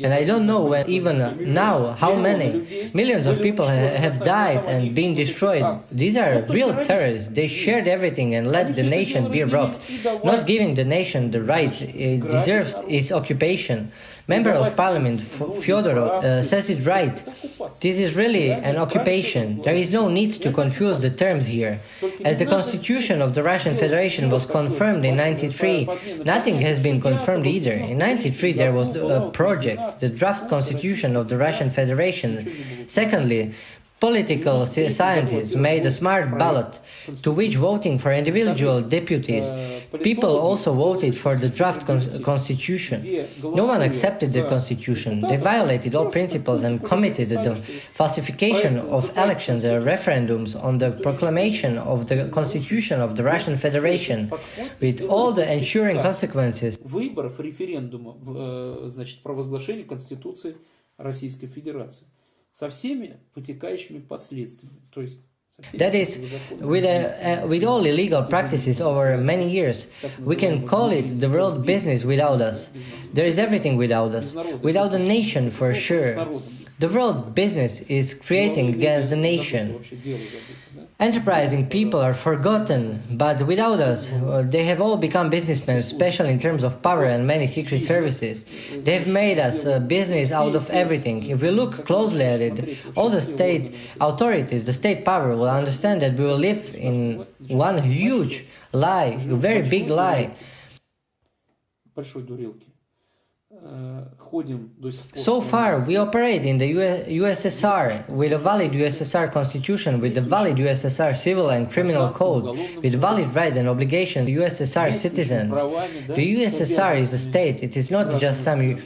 and I don't know even now how many. Millions of people have died and been destroyed. These are real terrorists. They shared everything and let the nation be robbed, not giving the nation the right it deserves its occupation. Member of Parliament Fyodorov says it right. This is really an occupation. There is no need to confuse the terms here. As the constitution of the Russian Federation was confirmed in 93, nothing has been confirmed either. In 93 there was a project, the draft constitution of the Russian Federation. Secondly, political scientists made a smart ballot to which voting for individual deputies, people also voted for the draft constitution. No one accepted the constitution. They violated all principles and committed the falsification of elections and referendums on the proclamation of the constitution of the Russian Federation, with all the ensuing consequences. Выборов, референдума, значит, провозглашения Конституции Российской Федерации. Со всеми вытекающими последствиями. То есть, that is, with all illegal practices over many years, we can call it the world business without us. There is everything without us, without the nation for sure. The world business is creating against the nation. Enterprising people are forgotten, but without us, they have all become businessmen, especially in terms of power and many secret services. They have made us a business out of everything. If we look closely at it, all the state authorities, the state power will understand that we will live in one huge lie, a very big lie. So far, we operate in the USSR with a valid USSR constitution, with a valid USSR civil and criminal code, with valid rights and obligations to USSR citizens. The USSR is a state, it is not just some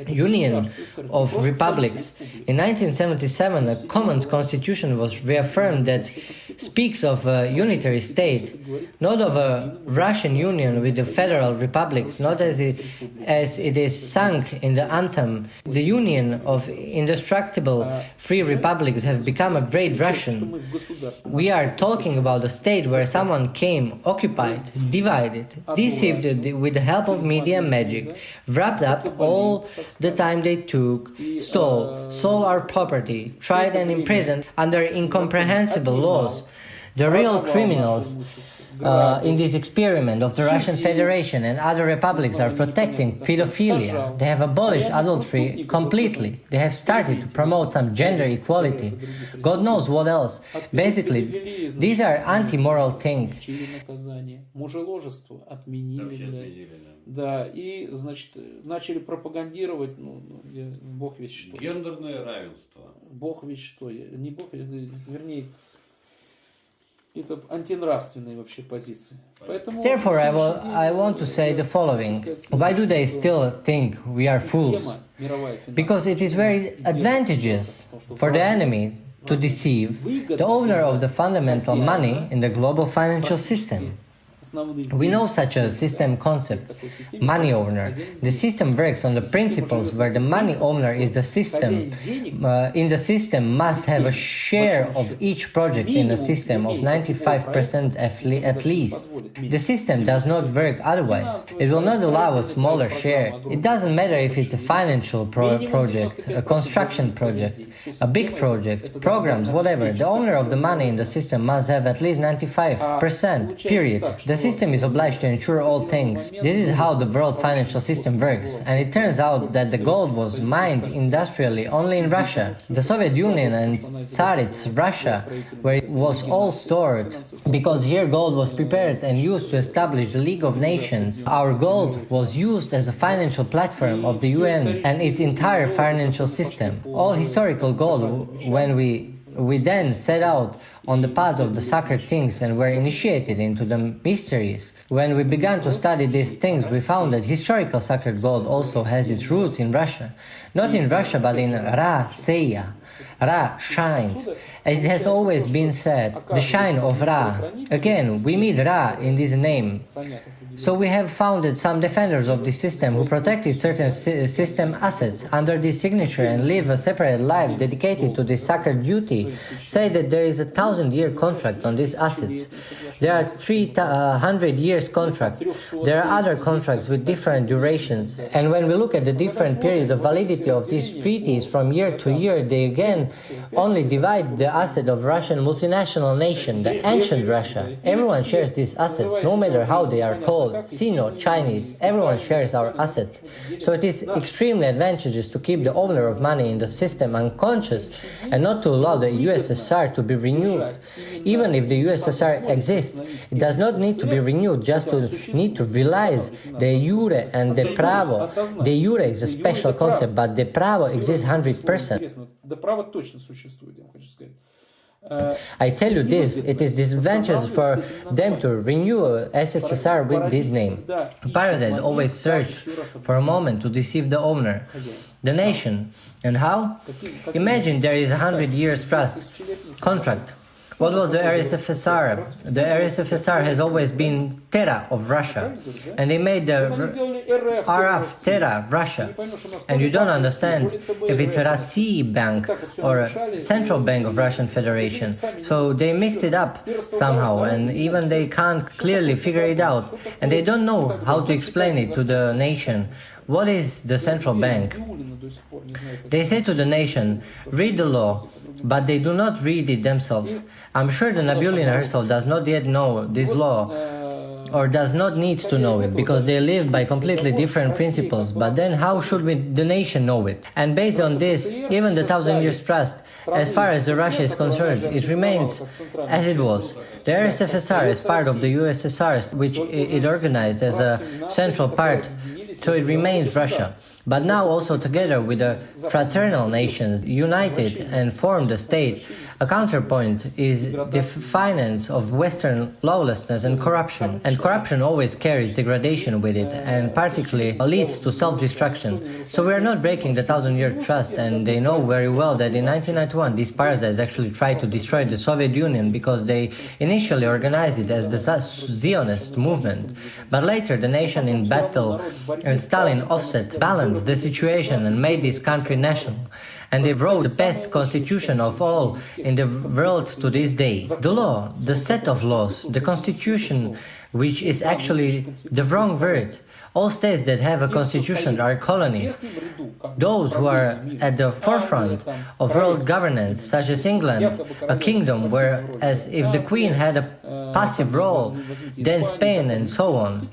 union of republics. In 1977, a common constitution was reaffirmed that speaks of a unitary state, not of a Russian union with the federal republics, not as it is sung in the anthem. The union of indestructible free republics have become a great Russian. We are talking about a state where someone came, occupied, divided, deceived with the help of media and magic, wrapped up all the time they took, stole our property, tried and imprisoned under incomprehensible laws. The real criminals in this experiment of the Russian Federation and other republics are protecting pedophilia. They have abolished adultery completely. They have started to promote some gender equality. God knows what else. Basically, these are anti-moral things. Да, и, значит, начали пропагандировать, бог весть что. Гендерное равенство. Бог весть что. Не бог весть, вернее, это антинравственные вообще позиции. Поэтому, therefore, I want to say the following. Why do they still think we are fools? Because it is very advantageous for the enemy to deceive the owner of the fundamental money in the global financial system. We know such a system concept, money owner. The system works on the principles where the money owner is the system. In the system must have a share of each project in the system of 95% at least. The system does not work otherwise. It will not allow a smaller share. It doesn't matter if it's a financial project, a construction project, a big project, programs, whatever. The owner of the money in the system must have at least 95%, period. The system is obliged to ensure all things. This is how the world financial system works, and it turns out that the gold was mined industrially only in Russia. The Soviet Union and Tsarist Russia, where it was all stored, because here gold was prepared and used to establish the League of Nations. Our gold was used as a financial platform of the UN and its entire financial system. All historical gold, when we then set out on the path of the sacred things and were initiated into the mysteries. When we began to study these things, we found that historical sacred gold also has its roots in Russia. Not in Russia, but in Ra Seya. Ra shines. As it has always been said, the shine of Ra. Again, we meet Ra in this name. So we have founded some defenders of this system who protected certain system assets under this signature and live a separate life dedicated to this sacred duty, say that there is a 1,000-year contract on these assets. There are 300 years contracts. There are other contracts with different durations. And when we look at the different periods of validity of these treaties from year to year, they again only divide the asset of Russian multinational nation, the ancient Russia. Everyone shares these assets, no matter how they are called, Sino, Chinese, everyone shares our assets. So it is extremely advantageous to keep the owner of money in the system unconscious and not to allow the USSR to be renewed. Even if the USSR exists, it does not need to be renewed, just to need to realize de jure and de pravo. De jure is a special concept, but de pravo exists 100%. I tell you this, it is disadvantageous for them to renew SSSR with this name. Parasites always search for a moment to deceive the owner, the nation. And how? Imagine there is a 100 years trust contract. What was the RSFSR? The RSFSR has always been Terra of Russia, and they made the RF Terra Russia. And you don't understand if it's a России Bank or a Central Bank of Russian Federation. So they mixed it up somehow, and even they can't clearly figure it out, and they don't know how to explain it to the nation. What is the central bank? They say to the nation, read the law, but they do not read it themselves. I'm sure the Nabulina herself does not yet know this law, or does not need to know it, because they live by completely different principles. But then how should the nation know it? And based on this, even the 1,000 years trust, as far as the Russia is concerned, it remains as it was. The RSFSR is part of the USSR, which it organized as a central part, so it remains Russia. But now also together with the fraternal nations united and formed a state, a counterpoint is the finance of Western lawlessness and corruption. And corruption always carries degradation with it, and particularly leads to self-destruction. So we are not breaking the 1,000-year trust, and they know very well that in 1991 these parasites actually tried to destroy the Soviet Union because they initially organized it as the Zionist movement. But later the nation in battle and Stalin offset balanced the situation and made this country national. And they wrote the best constitution of all in the world to this day. The law, the set of laws, the constitution, which is actually the wrong word. All states that have a constitution are colonies. Those who are at the forefront of world governance, such as England, a kingdom where as if the Queen had a passive role, then Spain and so on.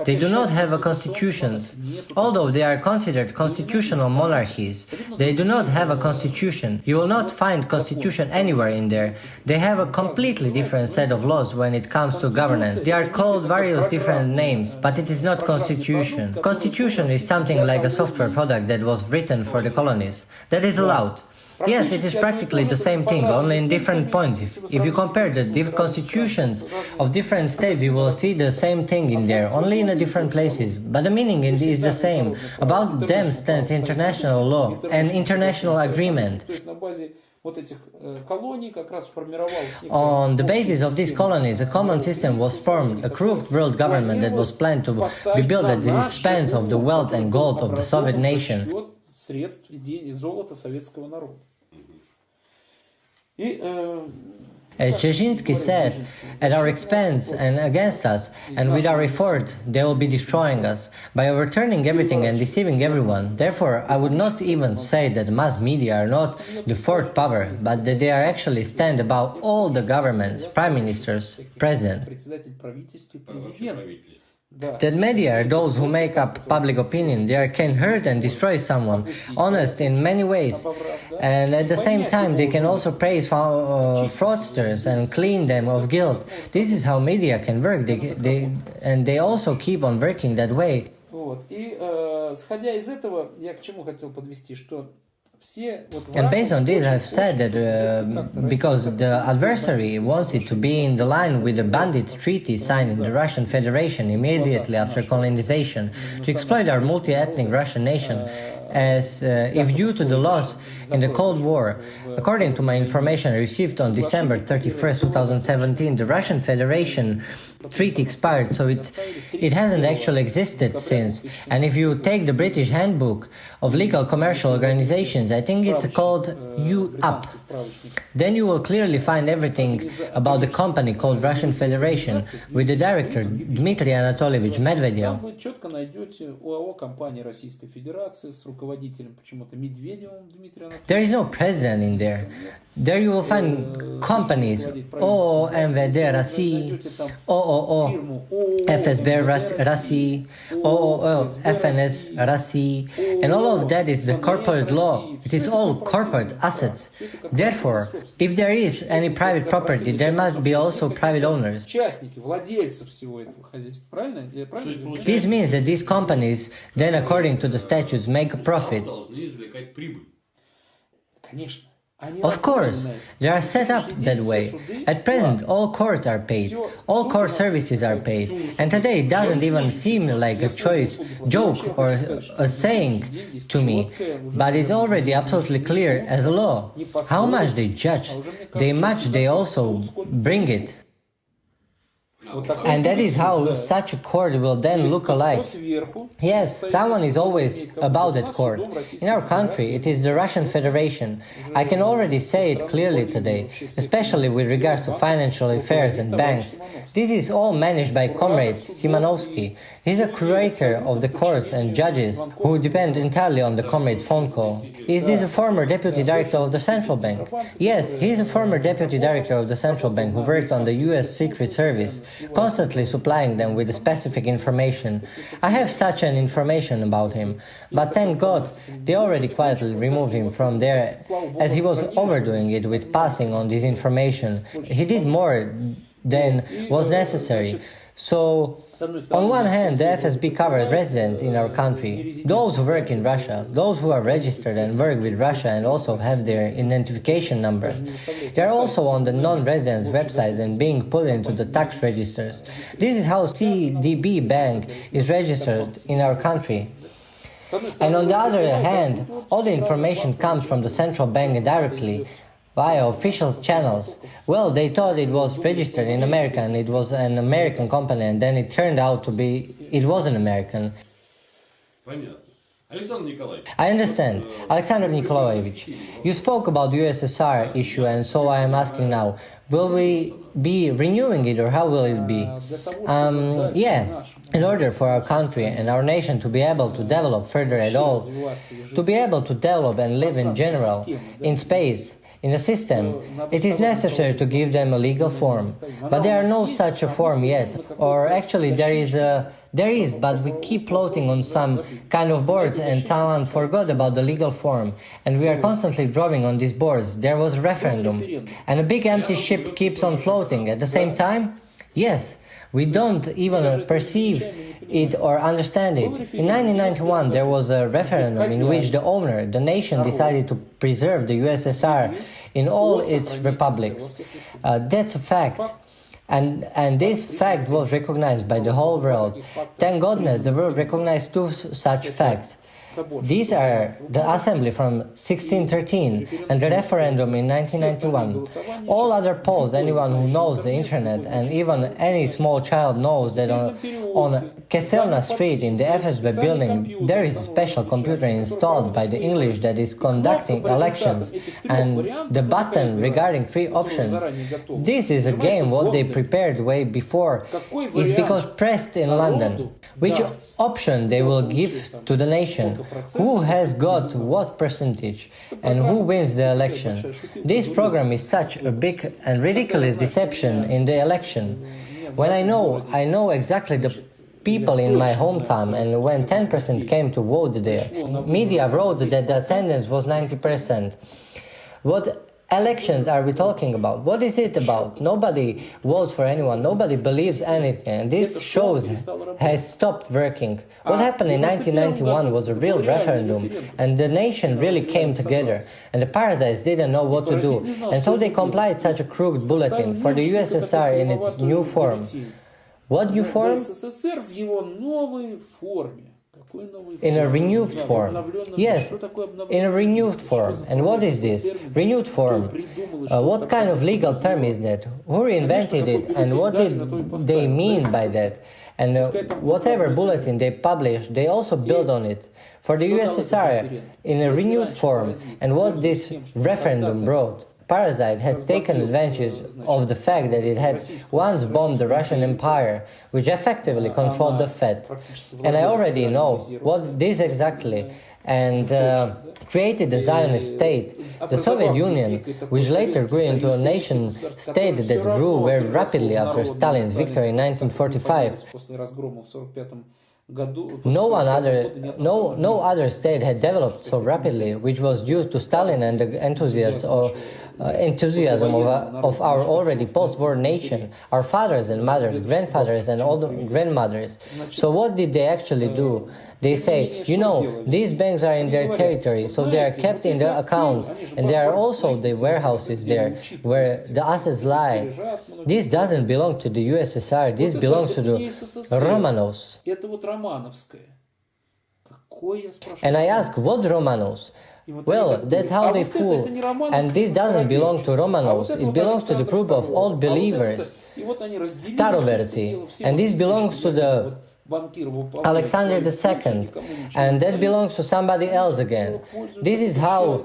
They do not have a constitutions. Although they are considered constitutional monarchies, they do not have a constitution. You will not find constitution anywhere in there. They have a completely different set of laws when it comes to governance. They are called various different names, but it is not constitution. Constitution is something like a software product that was written for the colonies. That is allowed. Yes, it is practically the same thing, only in different points. If you compare the constitutions of different states, you will see the same thing in there, only in different places. But the meaning is the same. About them stands international law and international agreement. On the basis of these colonies, a common system was formed, a crooked world government that was planned to be built at the expense of the wealth and gold of the Soviet nation. As Dzerzhinsky said, at our expense and against us, and with our effort, they will be destroying us, by overturning everything and deceiving everyone. Therefore, I would not even say that the mass media are not the fourth power, but that they are actually stand above all the governments, prime ministers, president. That media are those who make up public opinion. They can hurt and destroy someone, honest in many ways, and at the same time they can also praise fraudsters and clean them of guilt. This is how media can work, they also keep on working that way. And based on this, I've said that because the adversary wants it to be in the line with the bandit treaty signed in the Russian Federation immediately after colonization, to exploit our multi-ethnic Russian nation, as if due to the loss in the Cold War, according to my information received on December 31st, 2017, the Russian Federation treaty expired, so it hasn't actually existed since. And if you take the British Handbook of Legal Commercial Organizations, I think it's called UP, then you will clearly find everything about the company called Russian Federation with the director Dmitry Anatolievich Medvedev. Вы четко найдете ОАО компании Российской Федерации с руководителем почему-то Медведевым Дмитрием Анатольевичем. There is no president in there. There you will find companies ООО МВД России, ООО ФСБ России, ООО ФНС России, and all of that is the corporate law. It is all corporate assets. Therefore, if there is any private property, there must be also private owners. Участники, владельцы всего этого хозяйства, правильно? Я правильно говорю? This means that these companies then, according to the statutes, make a profit. Конечно. Of course, they are set up that way. At present, all courts are paid, all court services are paid, and today it doesn't even seem like a joke or a saying to me, but it's already absolutely clear as a law. How much they judge, they also bring it. And that is how such a court will then look alike. Yes, someone is always about that court. In our country, it is the Russian Federation. I can already say it clearly today, especially with regards to financial affairs and banks. This is all managed by comrade Simanovsky. He's a curator of the courts and judges who depend entirely on the comrade's phone call. Is this a former deputy director of the central bank? Yes, he is a former deputy director of the central bank who worked on the US Secret Service, constantly supplying them with specific information. I have such an information about him, but thank God they already quietly removed him from there as he was overdoing it with passing on this information. He did more than was necessary. So, on one hand, the FSB covers residents in our country, those who work in Russia, those who are registered and work with Russia and also have their identification numbers. They are also on the non-residents' websites and being put into the tax registers. This is how CDB Bank is registered in our country. And on the other hand, all the information comes from the central bank directly, via official channels. Well, they thought it was registered in America and it was an American company, and then it turned out to be, it wasn't American. I understand. Alexander Nikolaevich, you spoke about the USSR issue, and so I am asking now, will we be renewing it or how will it be? Yeah, in order for our country and our nation to be able to develop further at all, to be able to develop and live in general, in space, in the system, it is necessary to give them a legal form. But there are no such a form yet, or actually there is, but we keep floating on some kind of boards and someone forgot about the legal form, and we are constantly drawing on these boards. There was a referendum, and a big empty ship keeps on floating. At the same time, yes, we don't even perceive it or understand it. In 1991, there was a referendum in which the owner, the nation, decided to preserve the USSR in all its republics. That's a fact. And this fact was recognized by the whole world. Thank goodness the world recognized two such facts. These are the assembly from 1613 and the referendum in 1991. All other polls, anyone who knows the internet and even any small child knows that on Keselna Street in the FSB building there is a special computer installed by the English that is conducting elections, and the button regarding 3 options. This is a game what they prepared way before is because pressed in London. Which option they will give to the nation? Who has got what percentage and who wins the election? This program is such a big and ridiculous deception in the election. When I know exactly the people in my hometown, and when 10% came to vote there, media wrote that the attendance was 90%. What elections are we talking about? What is it about? Nobody votes for anyone, nobody believes anything, and this shows has stopped working. What happened in 1991 was a real referendum, and the nation really came together, and the parasites didn't know what to do, and so they complied such a crooked bulletin for the USSR in its new form. What new form? in a renewed form. Yes, in a renewed form. And what is this? Renewed form. What kind of legal term is that? Who reinvented it and what did they mean by that? And whatever bulletin they publish, they also build on it. For the USSR, in a renewed form, and what this referendum brought, Parasite had taken advantage of the fact that it had once bombed the Russian Empire, which effectively controlled the Fed. And I already know what this exactly, and created the Zionist state, the Soviet Union, which later grew into a nation state that grew very rapidly after Stalin's victory in 1945. No other state had developed so rapidly, which was due to Stalin and the enthusiasm of our already post-war nation, our fathers and mothers, grandfathers and old grandmothers. So what did they actually do? They say, you know, these banks are in their territory, so they are kept in their accounts, and there are also the warehouses there, where the assets lie. This doesn't belong to the USSR, this belongs to the Romanovs. And I ask, what Romanovs? Well, that's how they fool. And this doesn't belong to Romanovs, it belongs to the group of old believers, Staroverci, and this belongs to the Alexander II, and that belongs to somebody else again. This is how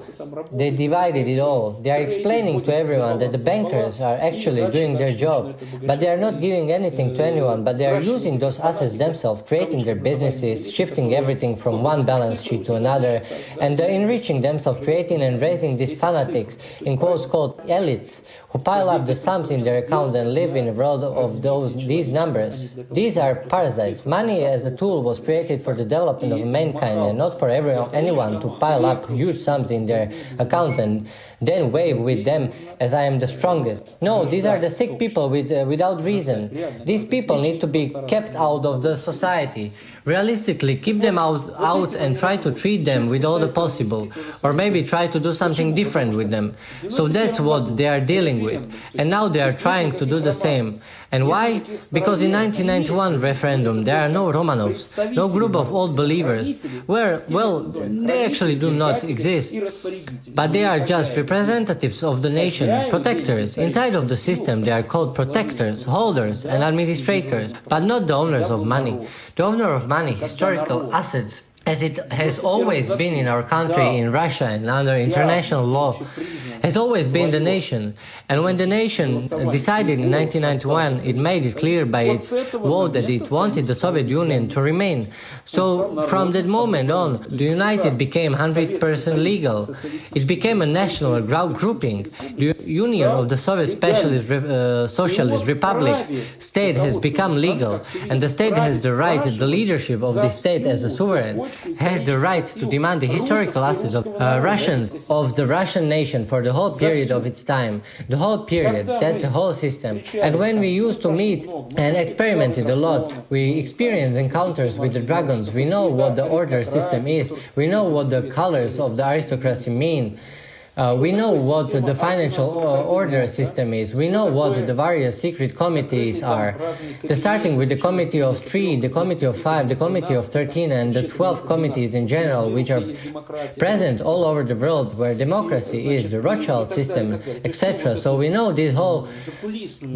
they divided it all. They are explaining to everyone that the bankers are actually doing their job, but they are not giving anything to anyone, but they are using those assets themselves, creating their businesses, shifting everything from one balance sheet to another, and they're enriching themselves, creating and raising these fanatics, in quotes called elites, who pile up the sums in their accounts and live in a world of these numbers. These are parasites. Money as a tool was created for the development of mankind and not for anyone to pile up huge sums in their accounts and then wave with them as I am the strongest. No, these are the sick people without reason. These people need to be kept out of the society. Realistically, keep them out and try to treat them with all the possible, or maybe try to do something different with them. So that's what they are dealing with, and now they are trying to do the same. And why? Because in 1991 referendum there are no Romanovs, no group of old believers, well, they actually do not exist, but they are just representatives of the nation, protectors. Inside of the system they are called protectors, holders and administrators, but not the owners of money. The owner of money, historical assets, as it has always been in our country, in Russia and under international law, has always been the nation. And when the nation decided in 1991, it made it clear by its vote that it wanted the Soviet Union to remain. So from that moment on, the United became 100% legal. It became a national grouping. The Union of the Soviet Socialist Republics state has become legal, and the state has the right, the leadership of the state as a sovereign, has the right to demand the historical assets of Russians, of the Russian nation for the whole period of its time. The whole period, that's the whole system. And when we used to meet and experimented a lot, we experienced encounters with the dragons. We know what the order system is. We know what the colors of the aristocracy mean. We know what the financial order system is. We know what the various secret committees are. Starting with the Committee of 3, the Committee of 5, the Committee of 13, and the 12 committees in general, which are present all over the world, where democracy is, the Rothschild system, etc. So we know this whole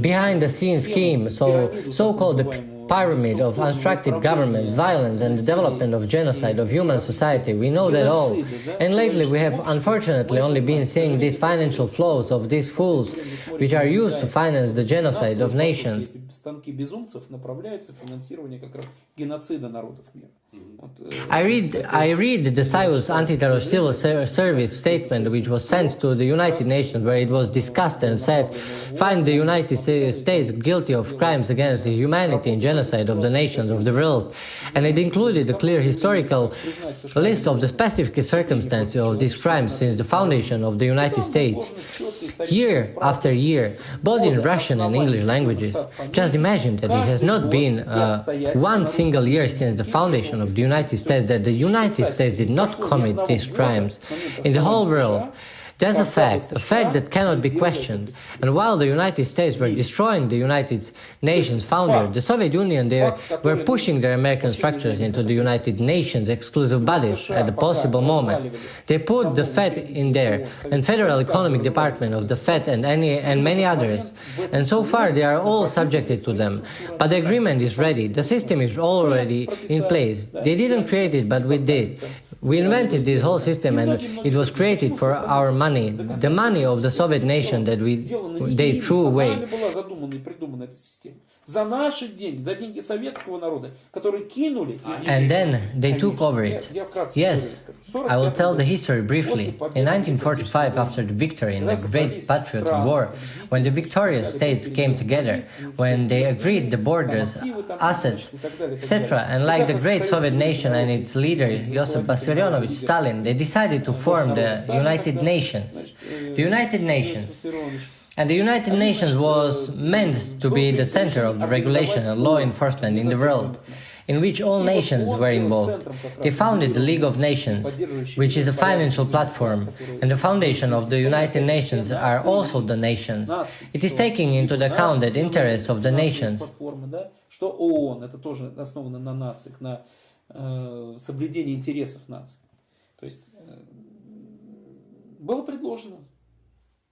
behind-the-scenes scheme, so-called the pyramid of unstructured governments, violence, and the development of genocide of human society. We know that all. And lately we have unfortunately only been seeing these financial flows of these fools, which are used to finance the genocide of nations. I read the Cyrus Anti-Terror Civil Service statement which was sent to the United Nations, where it was discussed and said, find the United States guilty of crimes against humanity and genocide of the nations of the world. And it included a clear historical list of the specific circumstances of these crimes since the foundation of the United States. Year after year, both in Russian and English languages. Just imagine that it has not been one single year since the foundation of the United States that the United States did not commit these crimes. In the whole world, That's a fact that cannot be questioned. And while the United States were destroying the United Nations founder, the Soviet Union, they were pushing their American structures into the United Nations exclusive bodies at the possible moment. They put the Fed in there, and Federal Economic Department of the Fed and many others. And so far they are all subjected to them. But the agreement is ready. The system is already in place. They didn't create it, but we did. We invented this whole system, and it was created for our money, the money of the Soviet nation that they threw away. За наши деньги, за деньги советского народа, которые кинули. And then they took over it. Yes, I will tell the history briefly. In 1945, after the victory in the Great Patriotic War, when the victorious states came together, when they agreed the borders, assets, etc., and like the great Soviet nation and its leader, Joseph Vissarionovich Stalin, they decided to form the United Nations. The United Nations. And the United Nations was meant to be the center of the regulation and law enforcement in the world, in which all nations were involved. They founded the League of Nations, which is a financial platform, and the foundation of the United Nations are also the nations. It is taking into account the interests of the nations. Что ООН, это тоже основано на нациях, на соблюдении интересов наций. То есть было предложено.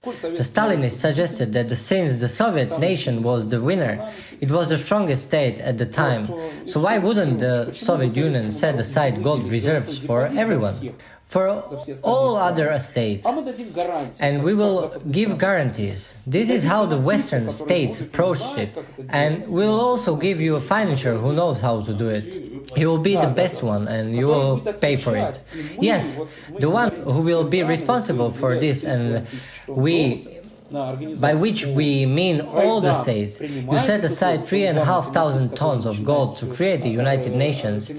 The Stalinists suggested that since the Soviet nation was the winner, it was the strongest state at the time, so why wouldn't the Soviet Union set aside gold reserves for everyone, for all other states, and we will give guarantees. This is how the Western states approached it, and we will also give you a financier who knows how to do it. He will be the best one, and you will pay for it. Yes, the one who will be responsible for this, and by which we mean all the states. You set aside 3,500 tons of gold to create the United Nations.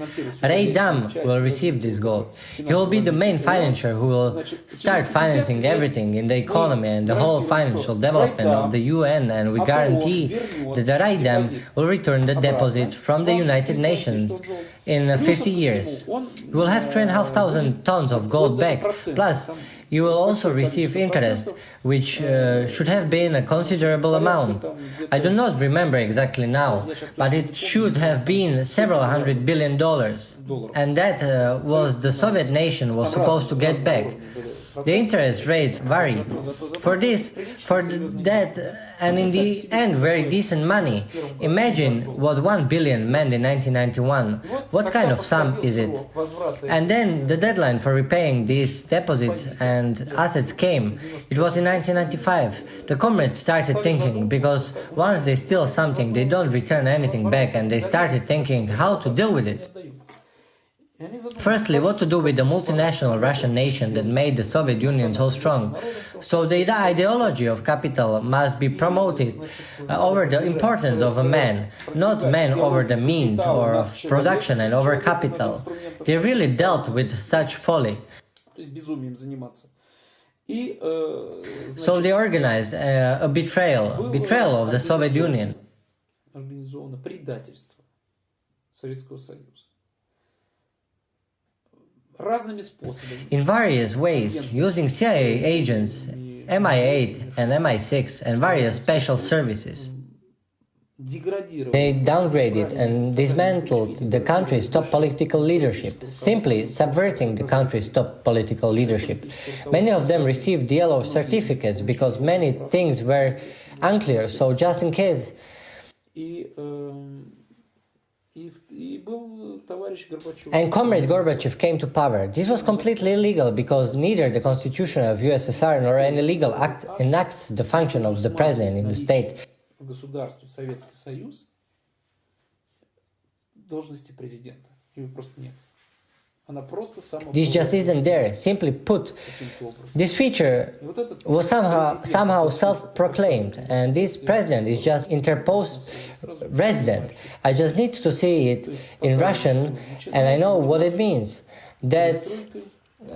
Raidam will receive this gold. He will be the main financier who will start financing everything in the economy and the whole financial development of the UN, and we guarantee that the Raidam will return the deposit from the United Nations in 50 years. You will have 3,500 tons of gold back, plus you will also receive interest, which should have been a considerable amount. I do not remember exactly now, but it should have been several $100 billion. And that was the Soviet nation was supposed to get back. The interest rates varied. For this, for that, and in the end very decent money. Imagine what 1 billion meant in 1991. What kind of sum is it? And then the deadline for repaying these deposits and assets came. It was in 1995. The comrades started thinking, because once they steal something, they don't return anything back, and they started thinking how to deal with it. Firstly, what to do with the multinational Russian nation that made the Soviet Union so strong. So the ideology of capital must be promoted over the importance of a man, not man over the means or of production and over capital. They really dealt with such folly. So they organized a betrayal of the Soviet Union. In various ways, using CIA agents, MI8 and MI6 and various special services. They downgraded and dismantled the country's top political leadership, simply subverting the country's top political leadership. Many of them received yellow certificates because many things were unclear, so just in case. And Comrade Gorbachev came to power. This was completely illegal because neither the constitution of USSR nor any legal act enacts the function of the president in the state. This just isn't there. Simply put, this feature was somehow self-proclaimed, and this president is just interposed resident. I just need to see it in Russian, and I know what it means. That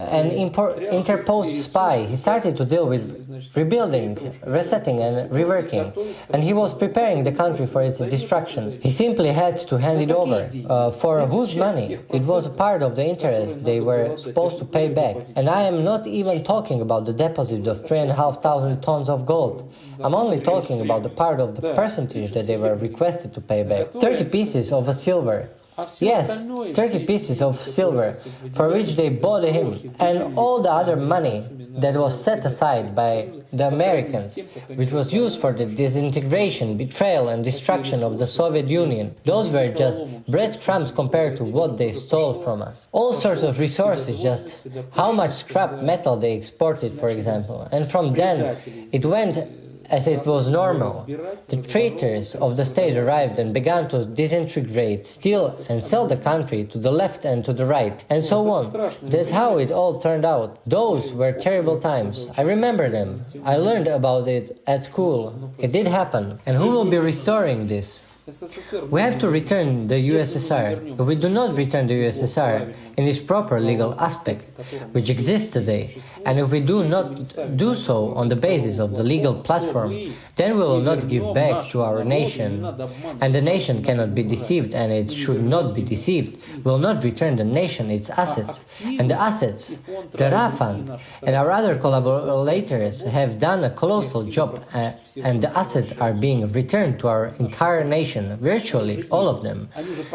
an interposed spy. He started to deal with rebuilding, resetting and reworking, and he was preparing the country for its destruction. He simply had to hand it over. For whose money? It was a part of the interest they were supposed to pay back. And I am not even talking about the deposit of 3,500 tons of gold. I'm only talking about the part of the percentage that they were requested to pay back. 30 pieces of silver. Yes, 30 pieces of silver, for which they bought him, and all the other money that was set aside by the Americans, which was used for the disintegration, betrayal and destruction of the Soviet Union. Those were just breadcrumbs compared to what they stole from us. All sorts of resources, just how much scrap metal they exported, for example, and from then it went as it was normal. The traitors of the state arrived and began to disintegrate, steal and sell the country to the left and to the right, and so on. That's how it all turned out. Those were terrible times. I remember them. I learned about it at school. It did happen. And who will be restoring this? We have to return the USSR. If we do not return the USSR in its proper legal aspect, which exists today, and if we do not do so on the basis of the legal platform, then we will not give back to our nation, and the nation cannot be deceived, and it should not be deceived. We will not return the nation its assets, and the assets, the RA fund, and our other collaborators have done a colossal job, and the assets are being returned to our entire nation, virtually all of them.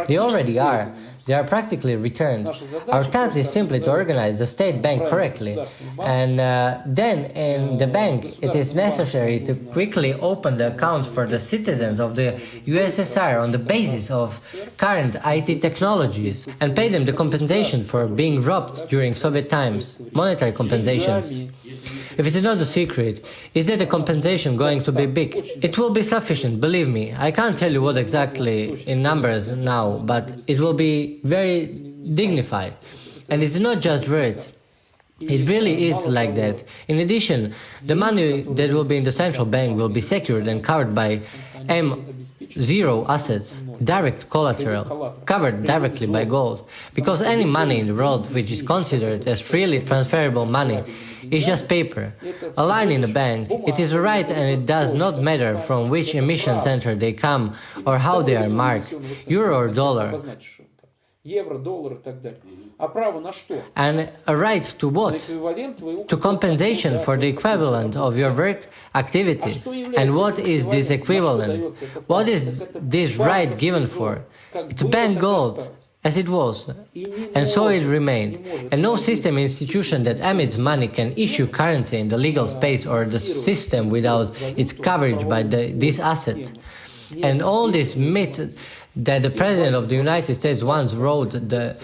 They already are. They are practically returned. Our task is simply to organize the state bank correctly, and then in the bank it is necessary to quickly open the accounts for the citizens of the USSR on the basis of current IT technologies, and pay them the compensation for being robbed during Soviet times, monetary compensations. If it is not a secret, is that the compensation going to be big? It will be sufficient, believe me. I can't tell you what exactly in numbers now, but it will be very dignified. And it's not just words. It really is like that. In addition, the money that will be in the central bank will be secured and covered by M0 assets, direct collateral, covered directly by gold. Because any money in the world which is considered as freely transferable money is just paper, a line in a bank. It is a right, and it does not matter from which emission center they come or how they are marked, euro or dollar. And a right to what? To compensation for the equivalent of your work activities. And what is this equivalent? What is this right given for? It's bank gold, as it was, and so it remained. And no system institution that emits money can issue currency in the legal space or the system without its coverage by this asset. And all this myth that the President of the United States once wrote that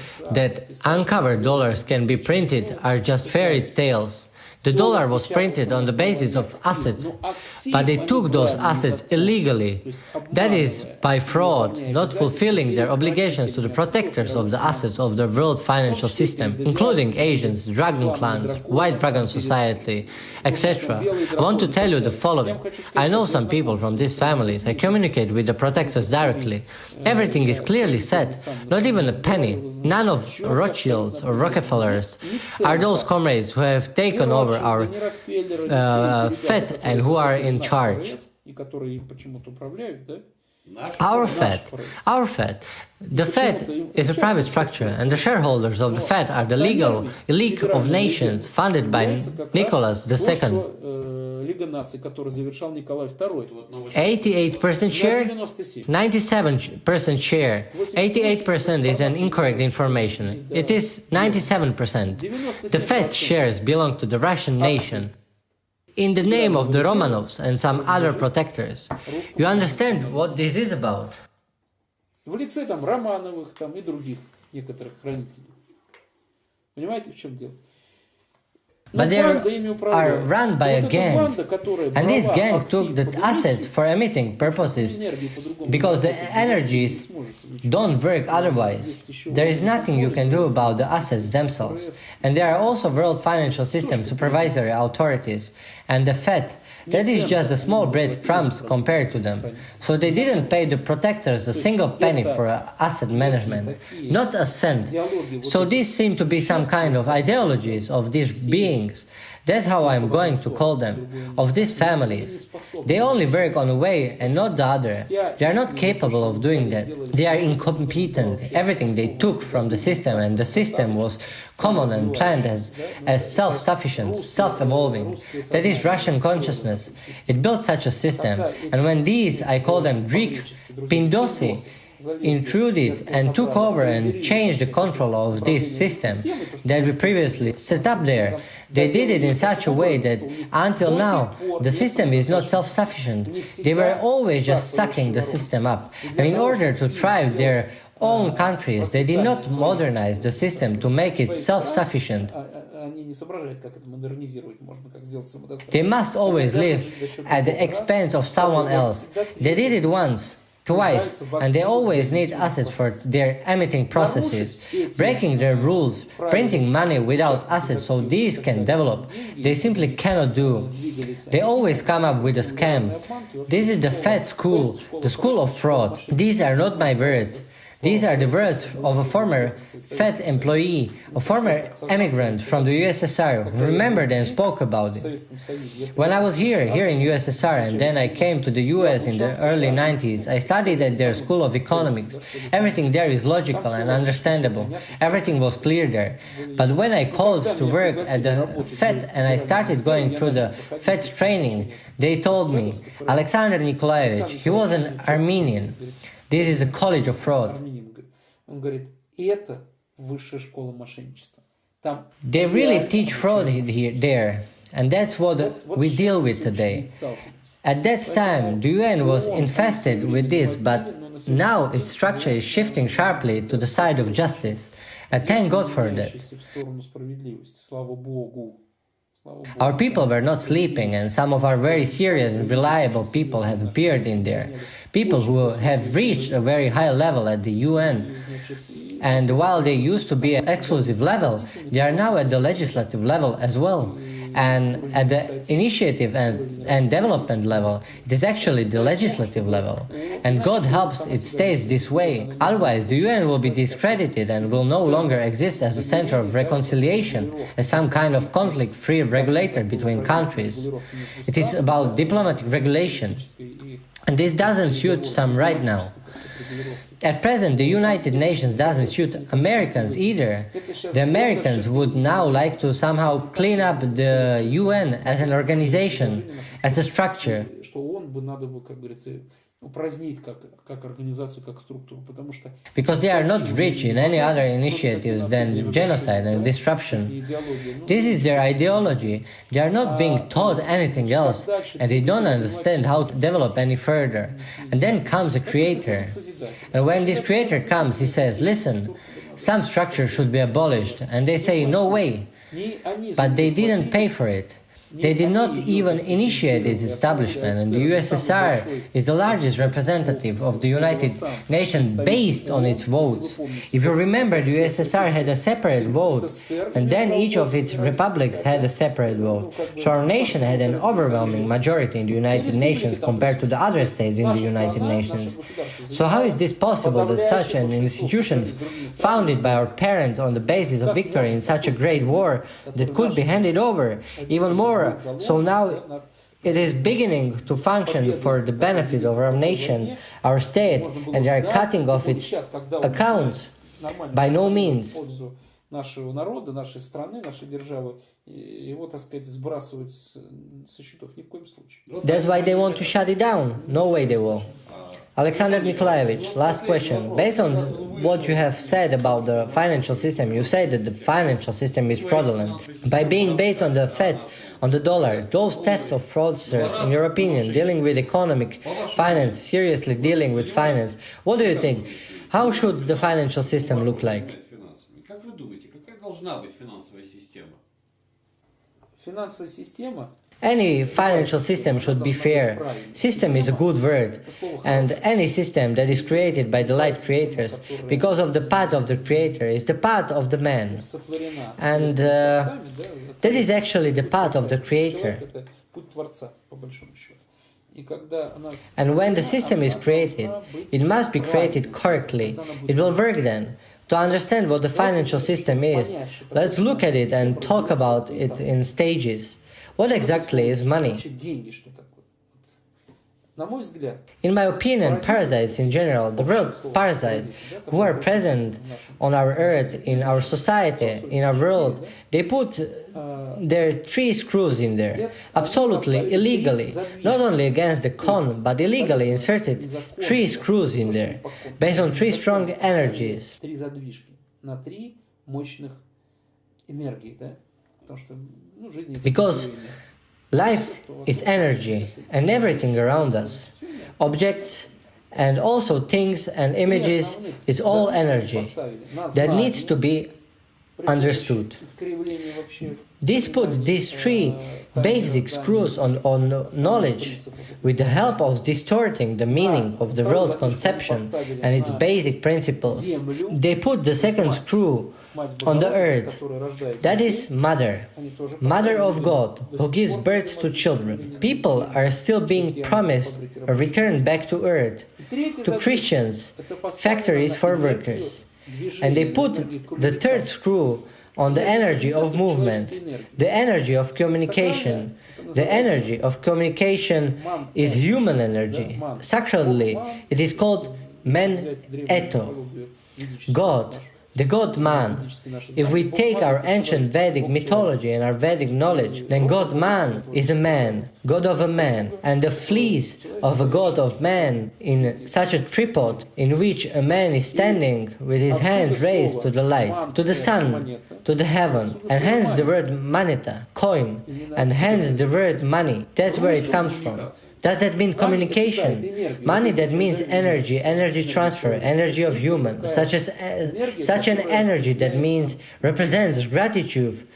uncovered dollars can be printed are just fairy tales. The dollar was printed on the basis of assets, but they took those assets illegally. That is, by fraud, not fulfilling their obligations to the protectors of the assets of the world financial system, including Asians, dragon clans, white dragon society, etc. I want to tell you the following. I know some people from these families. I communicate with the protectors directly. Everything is clearly set, not even a penny. None of Rothschilds or Rockefellers are those comrades who have taken over our Fed and who are in charge. Our Fed. The Fed is a private structure, and the shareholders of the Fed are the legal elite of nations funded by Nicholas II. 88% share, 97% share. 88% is an incorrect information. It is 97%. The Fed shares belong to the Russian nation, in the name of the Romanovs and some other protectors. You understand what this is about? В лице там Романовых и других некоторых хранителей. Понимаете, в чем дело? but they are run by a gang. And this gang took the assets for emitting purposes because the energies don't work otherwise. There is nothing you can do about the assets themselves. And there are also world financial system supervisory authorities and the Fed. That is just a small breadcrumbs compared to them. So they didn't pay the protectors a single penny for asset management, not a cent. So these seem to be some kind of ideologies of these beings. That's how I'm going to call them, of these families. They only work on a way and not the other. They are not capable of doing that. They are incompetent. Everything they took from the system, and the system was common and planned as self-sufficient, self-evolving. That is Russian consciousness. It built such a system. And when these, I call them Greek Pindosi, intruded and took over and changed the control of this system that we previously set up there. They did it in such a way that until now the system is not self-sufficient. They were always just sucking the system up. And in order to thrive their own countries, they did not modernize the system to make it self-sufficient. They must always live at the expense of someone else. They did it once, twice, and they always need assets for their emitting processes, breaking their rules, printing money without assets so these can develop. They simply cannot do. They always come up with a scam. This is the Fed school, the school of fraud. These are not my words. These are the words of a former Fed employee, a former immigrant from the USSR who remembered and spoke about it. When I was here in USSR, and then I came to the US in the early 90s, I studied at their School of Economics. Everything there is logical and understandable. Everything was clear there. But when I called to work at the Fed and I started going through the Fed training, they told me, Alexander Nikolaevich, he was an Armenian. This is a college of fraud. They really teach fraud here, there, and that's what we deal with today. At that time, the UN was infested with this, but now its structure is shifting sharply to the side of justice. And thank God for that. Our people were not sleeping, and some of our very serious and reliable people have appeared in there. People who have reached a very high level at the UN. And while they used to be at exclusive level, they are now at the legislative level as well. And at the initiative and development level, it is actually the legislative level. And God helps it stays this way. Otherwise, the UN will be discredited and will no longer exist as a center of reconciliation, as some kind of conflict-free regulator between countries. It is about diplomatic regulation. And this doesn't suit some right now. At present, the United Nations doesn't suit Americans either. The Americans would now like to somehow clean up the UN as an organization, as a structure. Because they are not rich in any other initiatives than genocide and disruption. This is their ideology. They are not being taught anything else, and they don't understand how to develop any further. And then comes a creator. And when this creator comes, he says, listen, some structure should be abolished. And they say, no way. But they didn't pay for it. They did not even initiate its establishment, and the USSR is the largest representative of the United Nations based on its votes. If you remember, the USSR had a separate vote, and then each of its republics had a separate vote. So our nation had an overwhelming majority in the United Nations compared to the other states in the United Nations. So how is this possible that such an institution founded by our parents on the basis of victory in such a great war that could be handed over even more? So now it is beginning to function for the benefit of our nation, our state, and they are cutting off its accounts. By no means. That's why they want to shut it down. No way they will. Alexander Nikolaevich, last question. Based on what you have said about the financial system, you say that the financial system is fraudulent. By being based on the Fed, on the dollar, those tests of fraudsters, in your opinion, dealing with economic finance, seriously dealing with finance, what do you think? How should the financial system look like? Финансовая система. Any financial system should be fair. System is a good word. And any system that is created by the light creators, because of the path of the creator, is the path of the man. And that is actually the path of the creator. And when the system is created, it must be created correctly. It will work then. To understand what the financial system is, let's look at it and talk about it in stages. What exactly is money? In my opinion, parasites in general, the world parasites who are present on our earth, in our society, in our world, they put their 3 screws in there, absolutely illegally, not only against the con, but illegally inserted 3 screws in there, based on 3 strong energies. Because life is energy, and everything around us, objects and also things and images, is all energy that needs to be understood. This put these 3 basic screws on knowledge with the help of distorting the meaning of the world conception and its basic principles. They put the 2nd screw on the earth, that is Mother, Mother of God, who gives birth to children. People are still being promised a return back to earth. To Christians, factories for workers. And they put the 3rd screw on the energy of movement, the energy of communication. The energy of communication is human energy. Sacredly, it is called men eto, God, the God-man. If we take our ancient Vedic mythology and our Vedic knowledge, then God-man is a man, God of a man, and the fleece of a God of man in such a tripod in which a man is standing with his hand raised to the light, to the sun, to the heaven, and hence the word maneta, coin, and hence the word money. That's where it comes from. Does that mean communication? Money, that means energy, energy transfer, energy of human, such an energy that means represents gratitude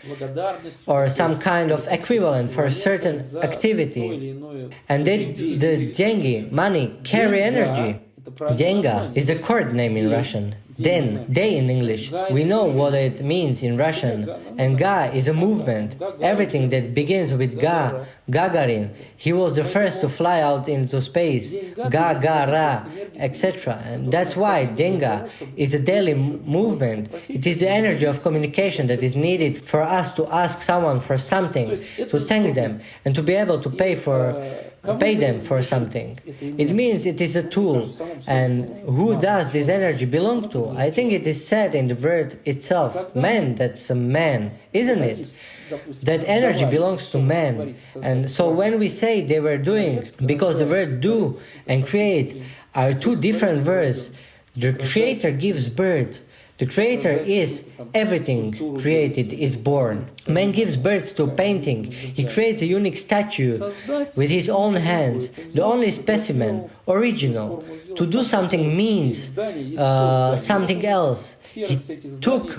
or some kind of equivalent for a certain activity. And the dengi, money, carry energy. Denga is a chord name in Russian. Den, day in English. We know what it means in Russian. And Ga is a movement. Everything that begins with Ga, Gagarin. He was the first to fly out into space. Ga, Ga, Ra, etc. And that's why Denga is a daily movement. It is the energy of communication that is needed for us to ask someone for something, to thank them, and to be able to pay them for something. It means it is a tool. And who does this energy belong to? I think it is said in the word itself, man, that's a man, isn't it? That energy belongs to man. And so when we say they were doing, because the word do and create are 2 different words, the creator gives birth. The creator is everything created is born. Man gives birth to a painting. He creates a unique statue with his own hands, the only specimen, original. To do something means something else. He took,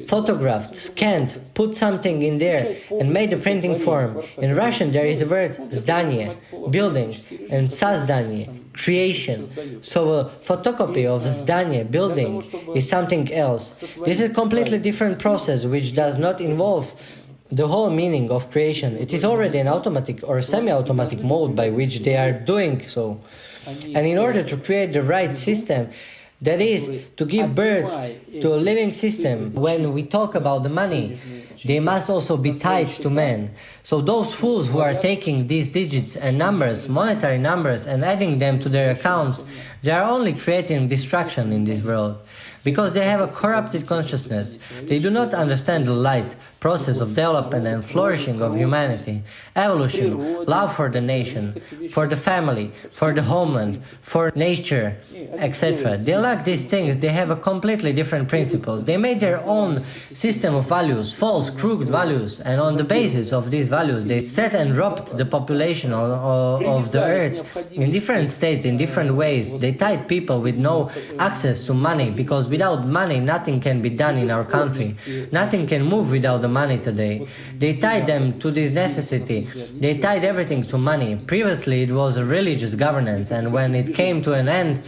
photographed, scanned, put something in there and made a printing form. In Russian there is a word Zdania, building, and Sazdanie, creation. So a photocopy of Zdania, building, is something else. This is a completely different process which does not involve the whole meaning of creation. It is already an automatic or semi-automatic mode by which they are doing so. And in order to create the right system, that is, to give birth to a living system, when we talk about the money, they must also be tied to man. So those fools who are taking these digits and numbers, monetary numbers, and adding them to their accounts, they are only creating destruction in this world. Because they have a corrupted consciousness. They do not understand the light process of development and flourishing of humanity, evolution, love for the nation, for the family, for the homeland, for nature, etc. They lack these things. They have a completely different principles. They made their own system of values, false, crooked values, and on the basis of these values, they set and dropped the population of the earth in different states, in different ways. They tied people with no access to money because without money nothing can be done in our country. Nothing can move without the money today. They tied them to this necessity. They tied everything to money. Previously it was a religious governance, and when it came to an end,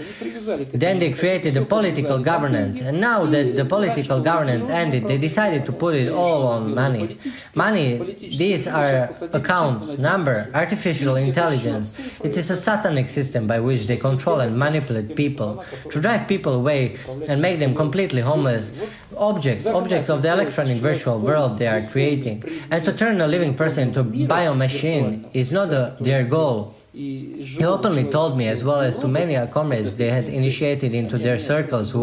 then they created a political governance. And now that the political governance ended, they decided to put it all on money. Money, these are accounts, number, artificial intelligence. It is a satanic system by which they control and manipulate people, to drive people away and make them completely homeless. Objects of the electronic virtual world they are creating. And to turn a living person into a biomachine is not their goal. He openly told me, as well as to many comrades they had initiated into their circles,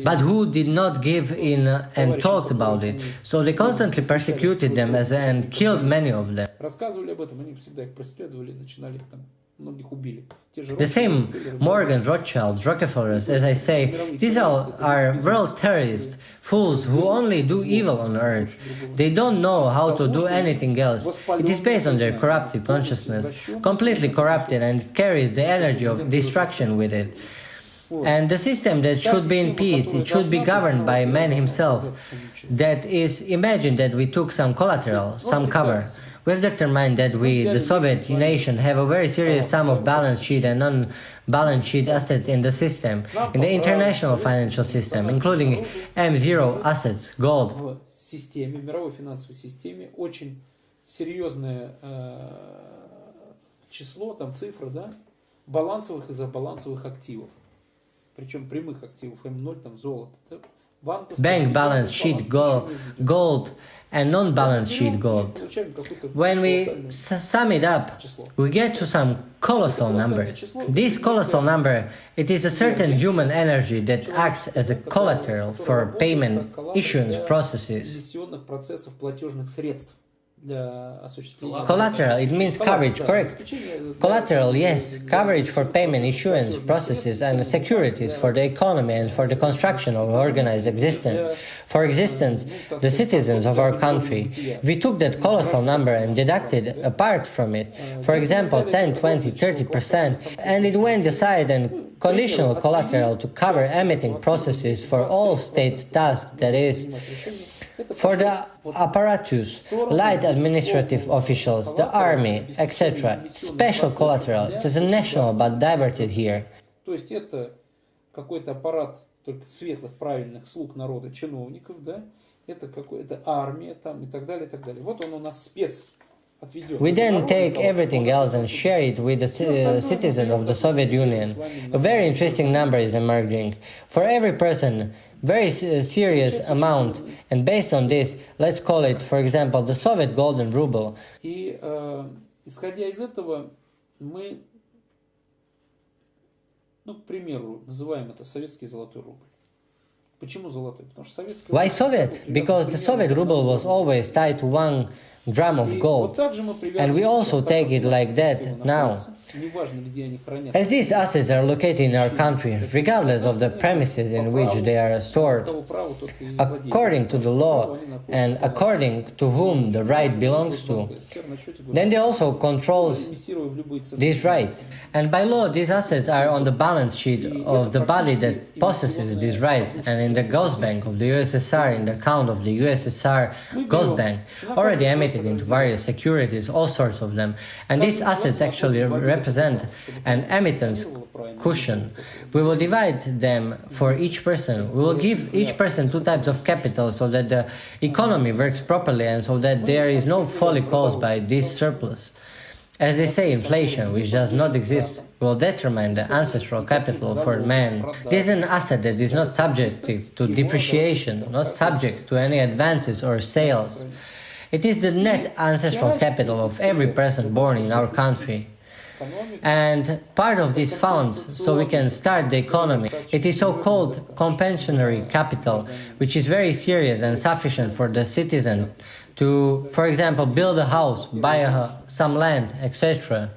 but who did not give in and talked about it. So they constantly persecuted them and killed many of them. The same Morgan, Rothschilds, Rockefellers, as I say, these all are world terrorists, fools who only do evil on earth. They don't know how to do anything else. It is based on their corrupted consciousness, completely corrupted, and it carries the energy of destruction with it. And the system that should be in peace, it should be governed by man himself. That is, imagine that we took some collateral, some cover. We have determined that we, the Soviet nation, have a very serious sum of balance sheet and non-balance sheet assets in the system, in the international financial system, including M0 assets, gold. В системе, мировой финансовой системе очень серьезное число, там цифры, да, балансовых и забалансовых активов. Причем прямых активов М0, там золото. Bank balance sheet gold and non-balance sheet gold. When we sum it up, we get to some colossal numbers. This colossal number, it is a certain human energy that acts as a collateral for payment issuance processes. Collateral, it means coverage, correct? Collateral, yes, coverage for payment issuance processes and securities for the economy and for the construction of organized existence. For existence, the citizens of our country. We took that colossal number and deducted a part from it, for example 10, 20, 30%, and it went aside and conditional collateral to cover emitting processes for all state tasks, that is, for the apparatus, light administrative officials, the army, etc. It's special collateral. It is a national, but diverted here. То есть это какой-то аппарат только светлых, правильных слуг народа, чиновников, да? Это какая-то армия там и так далее, и так далее. Вот он у нас спец. We then take everything else and share it with the citizens of the Soviet Union. A very interesting number is emerging. For every person, very serious amount, and based on this, let's call it, for example, the Soviet golden ruble. И исходя из этого, мы, ну, к примеру, называем это советский золотой рубль. Почему золотой? Потому что советский. Why Soviet? Because the Soviet ruble was always tied to one drum of gold, and we also take it like that now. As these assets are located in our country, regardless of the premises in which they are stored, according to the law and according to whom the right belongs to, then they also controls this right. And by law, these assets are on the balance sheet of the body that possesses these rights, and in the Ghost Bank of the USSR, in the account of the USSR Ghost Bank, already emitted into various securities, all sorts of them. And these assets actually represent an emittance cushion. We will divide them for each person. We will give each person two types of capital so that the economy works properly and so that there is no folly caused by this surplus. As they say, inflation, which does not exist, will determine the ancestral capital for man. This is an asset that is not subject to depreciation, not subject to any advances or sales. It is the net ancestral capital of every person born in our country. And part of these funds, so we can start the economy, it is so-called compensatory capital, which is very serious and sufficient for the citizen to, for example, build a house, buy some land, etc.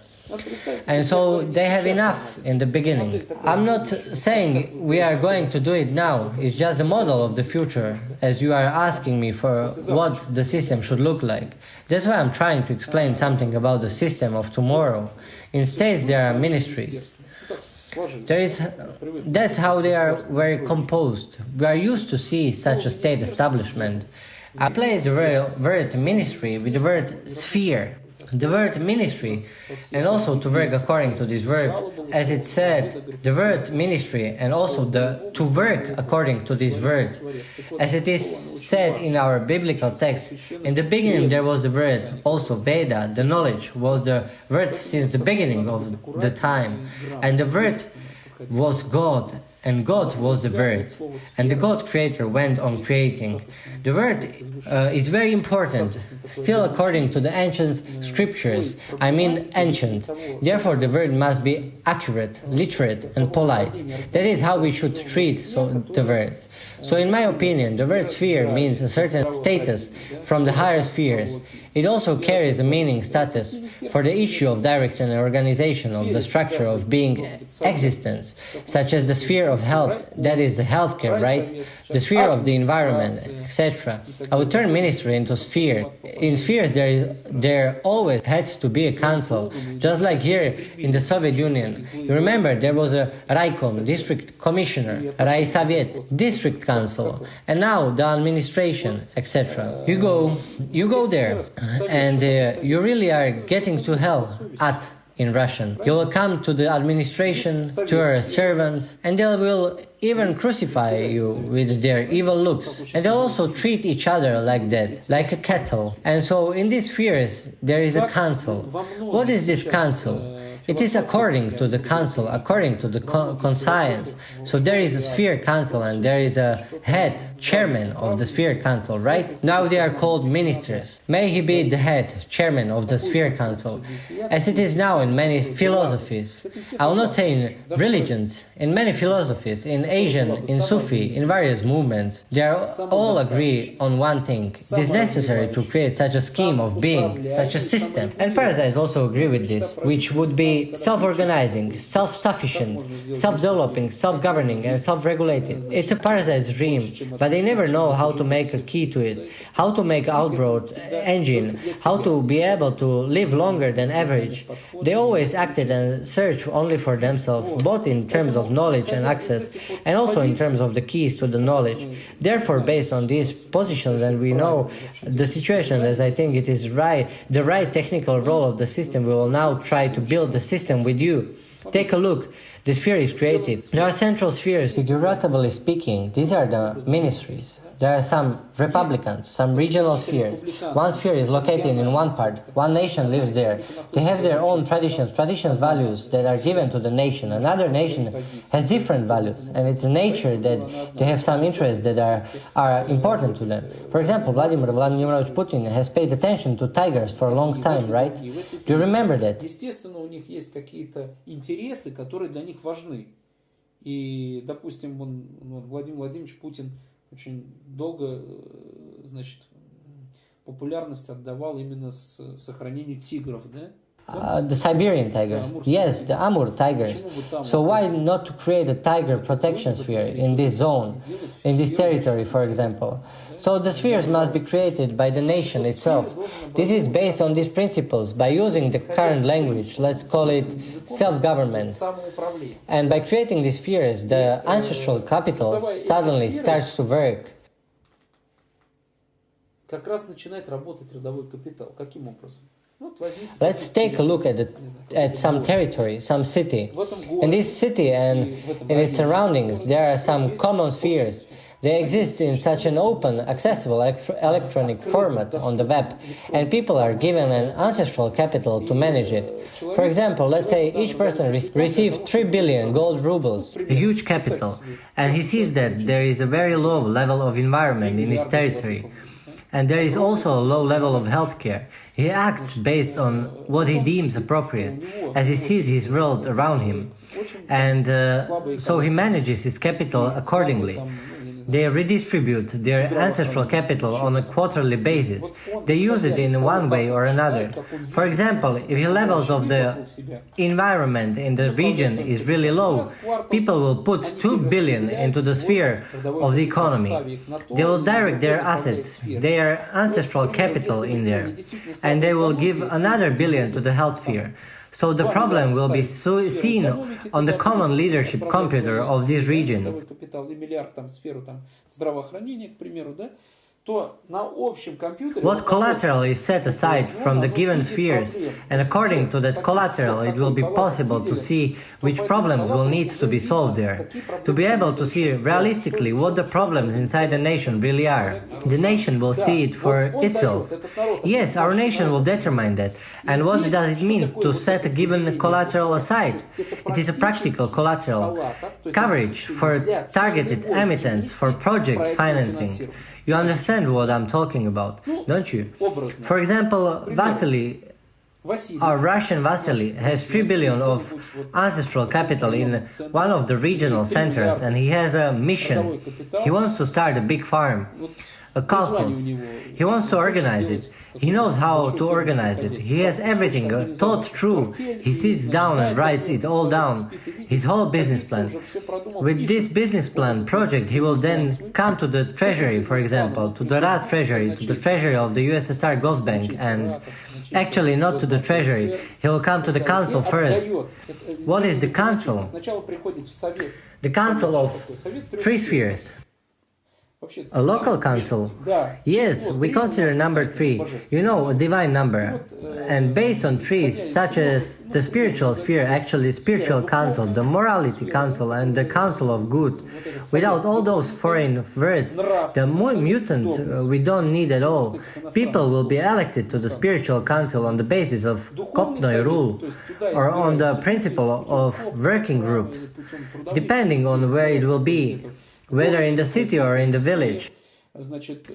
And so they have enough in the beginning. I'm not saying we are going to do it now. It's just the model of the future, as you are asking me for what the system should look like. That's why I'm trying to explain something about the system of tomorrow. In states there are ministries. That's how they are very composed. We are used to see such a state establishment. I place the word ministry with the word sphere. The word ministry, and also to work according to this word, as it said, the word ministry, and also to work according to this word, as it is said in our biblical text. In the beginning there was the word, also Veda, the knowledge was the word since the beginning of the time, and the word was God, and God was the Word, and the God Creator went on creating. The Word is very important, still according to the ancient scriptures, I mean ancient. Therefore the Word must be accurate, literate and polite. That is how we should treat the words. So in my opinion, the word sphere means a certain status from the higher spheres. It also carries a meaning status for the issue of direction and organization of the structure of being existence, such as the sphere of health, that is the healthcare, right? The sphere of the environment, etc. I would turn ministry into sphere. In spheres there always had to be a council, just like here in the Soviet Union. You remember there was a Raikom, district commissioner, Raisovet, district council, and now the administration, etc. You go there, and you really are getting to hell in Russian. You will come to the administration, to your servants, and they will even crucify you with their evil looks. And they'll also treat each other like that, like a cattle. And so in these spheres there is a council. What is this council? It is according to the council, according to the conscience. So there is a sphere council and there is a head, chairman of the sphere council, right? Now they are called ministers. May he be the head, chairman of the sphere council, as it is now in many philosophies. I will not say in religions, in many philosophies, in Asian, in Sufi, in various movements, they all agree on one thing. It is necessary to create such a scheme of being, such a system. And parasites also agree with this, which would be self-organizing, self-sufficient, self-developing, self-governing and self-regulated. It's a parasite's dream, but they never know how to make a key to it, how to make outgrowth engine, how to be able to live longer than average. They always acted and searched only for themselves, both in terms of knowledge and access, and also in terms of the keys to the knowledge. Therefore, based on these positions, and we know the situation as I think it is right, the right technical role of the system, we will now try to build the system with you. Take a look. The sphere is created. There are central spheres. Figuratively speaking, these are the ministries. There are some republicans, some regional spheres. One sphere is located in one part. One nation lives there. They have their own traditions, values that are given to the nation. Another nation has different values, and it's nature that they have some interests that are important to them. For example, Vladimir Vladimirovich Putin has paid attention to tigers for a long time, right? Do you remember that? Естественно, у них есть какие-то интересы, которые для них важны. И, допустим, Владимир Владимирович Путин очень долго, значит, популярность отдавал именно сохранению тигров, да? The Siberian tigers, yes, the Amur tigers. So why not to create a tiger protection sphere in this zone, in this territory, for example? So the spheres must be created by the nation itself. This is based on these principles, by using the current language, let's call it self-government. And by creating these spheres, the ancestral capital suddenly starts to work. Как раз начинает работать родовой капитал. Каким образом? Let's take a look at some territory, some city. In this city and in its surroundings, there are some common spheres. They exist in such an open, accessible electronic format on the web, and people are given an ancestral capital to manage it. For example, let's say each person receives 3 billion gold rubles, a huge capital, and he sees that there is a very low level of environment in his territory. And there is also a low level of healthcare. He acts based on what he deems appropriate, as he sees his world around him. And so he manages his capital accordingly. They redistribute their ancestral capital on a quarterly basis. They use it in one way or another. For example, if the levels of the environment in the region is really low, people will put 2 billion into the sphere of the economy. They will direct their assets, their ancestral capital in there, and they will give another billion to the health sphere. So the problem will be seen on the common leadership computer of this region. What collateral is set aside from the given spheres, and according to that collateral it will be possible to see which problems will need to be solved there, to be able to see realistically what the problems inside the nation really are. The nation will see it for itself. Yes, our nation will determine that. And what does it mean to set a given collateral aside? It is a practical collateral, coverage for targeted emittance, for project financing. You understand what I'm talking about, don't you? For example, Vasily, our Russian Vasily, has 3 billion of ancestral capital in one of the regional centers, and he has a mission. He wants to start a big farm, a kolkhoz. He wants to organize it. He knows how to organize it. He has everything thought through. He sits down and writes it all down, his whole business plan. With this business plan project, he will then come to the Treasury, for example, to the RA Treasury, to the Treasury of the USSR Gosbank, and actually not to the Treasury. He will come to the Council first. What is the Council? The Council of 3 spheres. A local council? Yes, we consider number 3, a divine number. And based on 3, such as the spiritual sphere, actually spiritual council, the morality council, and the council of good. Without all those foreign words, the mutants we don't need at all. People will be elected to the spiritual council on the basis of Kopnoy rule, or on the principle of working groups, depending on where it will be, whether in the city or in the village.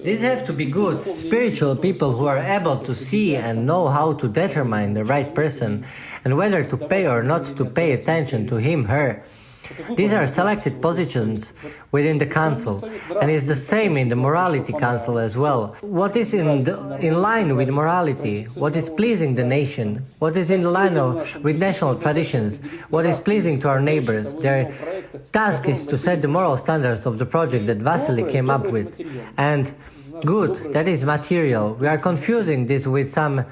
These have to be good, spiritual people who are able to see and know how to determine the right person and whether to pay or not to pay attention to him, her. These are selected positions within the council, and it's the same in the morality council as well. What is in line with morality, what is pleasing the nation, what is in line with national traditions, what is pleasing to our neighbors. Their task is to set the moral standards of the project that Vasily came up with. And good, that is material. We are confusing this with some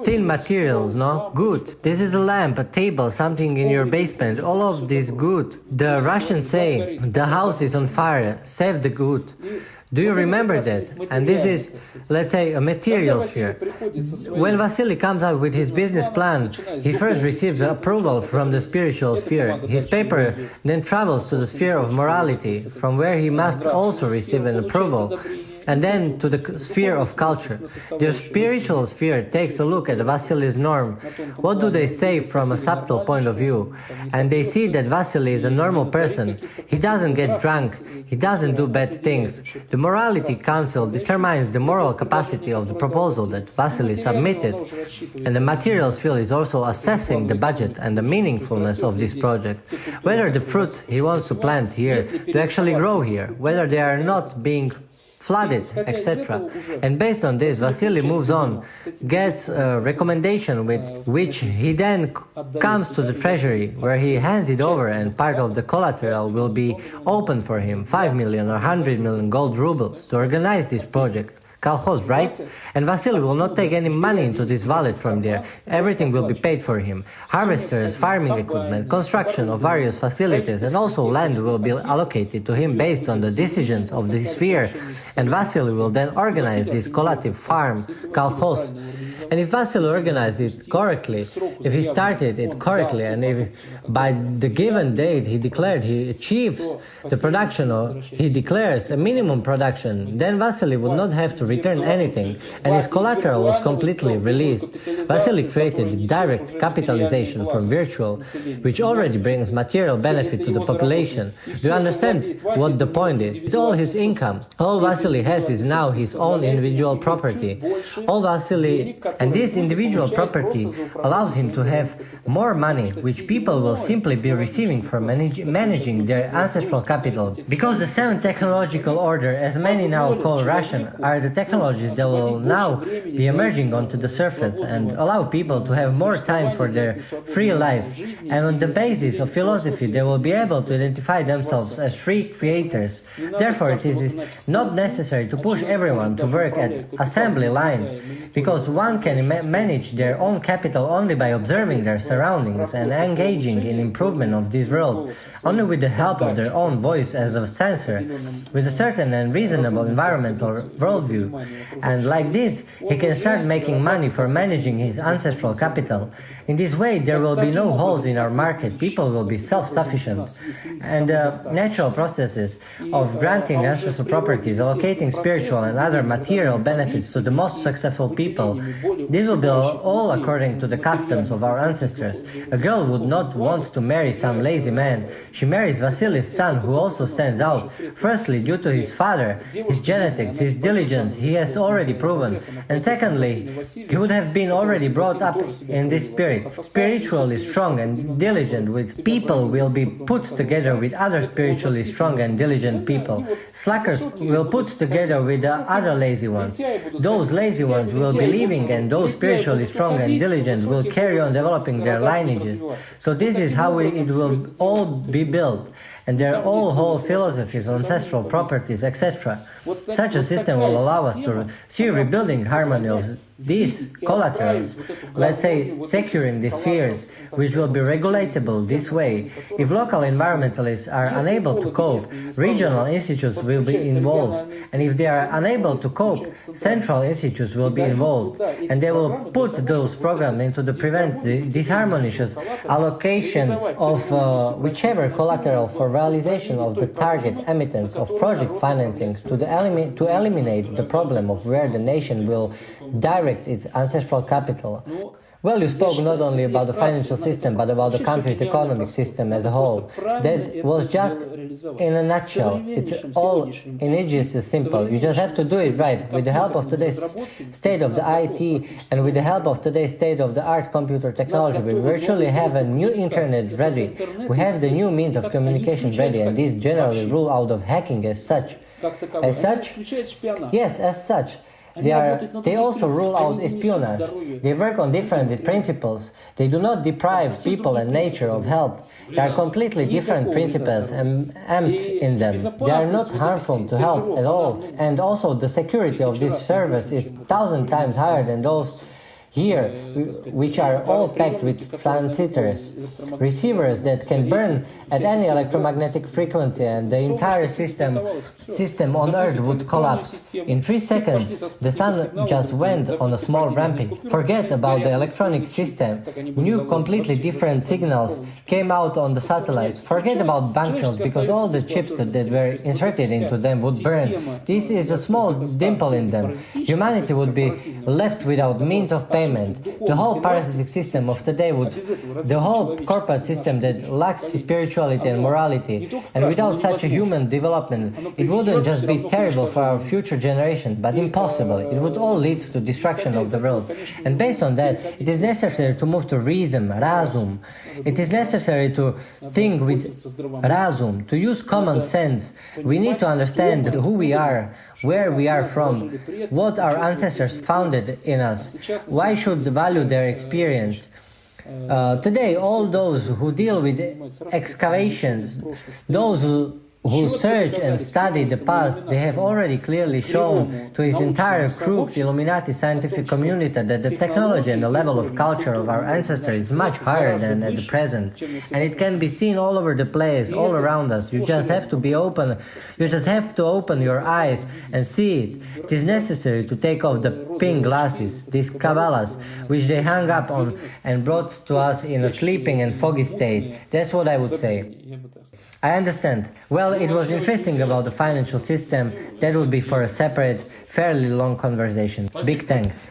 thin materials, no? Good. This is a lamp, a table, something in your basement. All of this good. The Russians say, the house is on fire, save the good. Do you remember that? And this is, let's say, a material sphere. When Vasily comes out with his business plan, he first receives approval from the spiritual sphere. His paper then travels to the sphere of morality, from where he must also receive an approval, and then to the sphere of culture. The spiritual sphere takes a look at Vasily's norm. What do they say from a subtle point of view? And they see that Vasily is a normal person. He doesn't get drunk. He doesn't do bad things. The Morality Council determines the moral capacity of the proposal that Vasily submitted. And the materials field is also assessing the budget and the meaningfulness of this project. Whether the fruit he wants to plant here to actually grow here, whether they are not being flooded, etc. And based on this, Vasily moves on, gets a recommendation with which he then comes to the Treasury, where he hands it over, and part of the collateral will be open for him, 5 million or 100 million gold rubles, to organize this project. Kolkhoz, right? And Vasily will not take any money into this wallet from there. Everything will be paid for him. Harvesters, farming equipment, construction of various facilities, and also land will be allocated to him based on the decisions of the sphere. And Vasily will then organize this collective farm, Kolkhoz. And if Vasily organizes it correctly, if he started it correctly, and if by the given date he declared he achieves the production, or he declares a minimum production, then Vasily would not have to return anything, and his collateral was completely released. Vasily created direct capitalization from virtual, which already brings material benefit to the population. Do you understand what the point is? It's all his income. All Vasily has is now his own individual property. All Vasily And this individual property allows him to have more money, which people will simply be receiving for managing their ancestral capital. Because the seventh technological order, as many now call Russian, are the technologies that will now be emerging onto the surface and allow people to have more time for their free life. And on the basis of philosophy, they will be able to identify themselves as free creators. Therefore, it is not necessary to push everyone to work at assembly lines, because one can manage their own capital only by observing their surroundings and engaging in improvement of this world, only with the help of their own voice as a sensor, with a certain and reasonable environmental worldview. And like this, he can start making money for managing his ancestral capital. In this way, there will be no holes in our market, people will be self-sufficient. And natural processes of granting ancestral properties, allocating spiritual and other material benefits to the most successful people, this will be all according to the customs of our ancestors. A girl would not want to marry some lazy man. She marries Vasily's son, who also stands out, firstly due to his father, his genetics, his diligence, he has already proven, and secondly, he would have been already brought up in this spirit. Spiritually strong and diligent with people will be put together with other spiritually strong and diligent people. Slackers will put together with the other lazy ones. Those lazy ones will be leaving, and those spiritually strong and diligent will carry on developing their lineages. So this is how it will all be built, and their whole philosophies, ancestral properties, etc. Such a system will allow us to see rebuilding harmony of these collaterals, let's say securing the spheres, which will be regulatable this way. If local environmentalists are unable to cope, regional institutes will be involved, and if they are unable to cope, central institutes will be involved, and they will put those programs into the prevent the disharmonious allocation of whichever collateral for realization of the target emittance of project financing to eliminate the problem of where the nation will direct its ancestral capital. Well, you spoke not only about the financial system, but about the country's economic system as a whole. That was just in a nutshell. It's all in idiocy simple. You just have to do it right. With the help of today's state of the IT and with the help of today's state of the art computer technology, we virtually have a new internet ready. We have the new means of communication ready, and these generally rule out of hacking as such. As such? Yes, as such. They also rule out espionage. They work on different principles. They do not deprive people and nature of health. There are completely different principles embedded in them. They are not harmful to health at all. And also the security of this service is 1,000 times higher than those here, which are all packed with transistors, receivers that can burn at any electromagnetic frequency, and the entire system on Earth would collapse. In 3 seconds, the sun just went on a small ramping. Forget about the electronic system. New, completely different signals came out on the satellites. Forget about banknotes, because all the chips that were inserted into them would burn. This is a small dimple in them. Humanity would be left without means of payment. The whole parasitic system of today the whole corporate system that lacks spirituality and morality, and without such a human development, it wouldn't just be terrible for our future generation, but impossible. It would all lead to destruction of the world. And based on that, it is necessary to move to reason, razum. It is necessary to think with razum, to use common sense. We need to understand who we are, where we are from, what our ancestors founded in us, why should value their experience. Today, all those who deal with excavations, those who search and study the past, they have already clearly shown to his entire crooked Illuminati scientific community that the technology and the level of culture of our ancestors is much higher than at the present. And it can be seen all over the place, all around us. You just have to be open. You just have to open your eyes and see it. It is necessary to take off the pink glasses, these Kabbalas, which they hung up on and brought to us in a sleeping and foggy state. That's what I would say. I understand. Well, it was interesting about the financial system. That would be for a separate, fairly long conversation. Big thanks.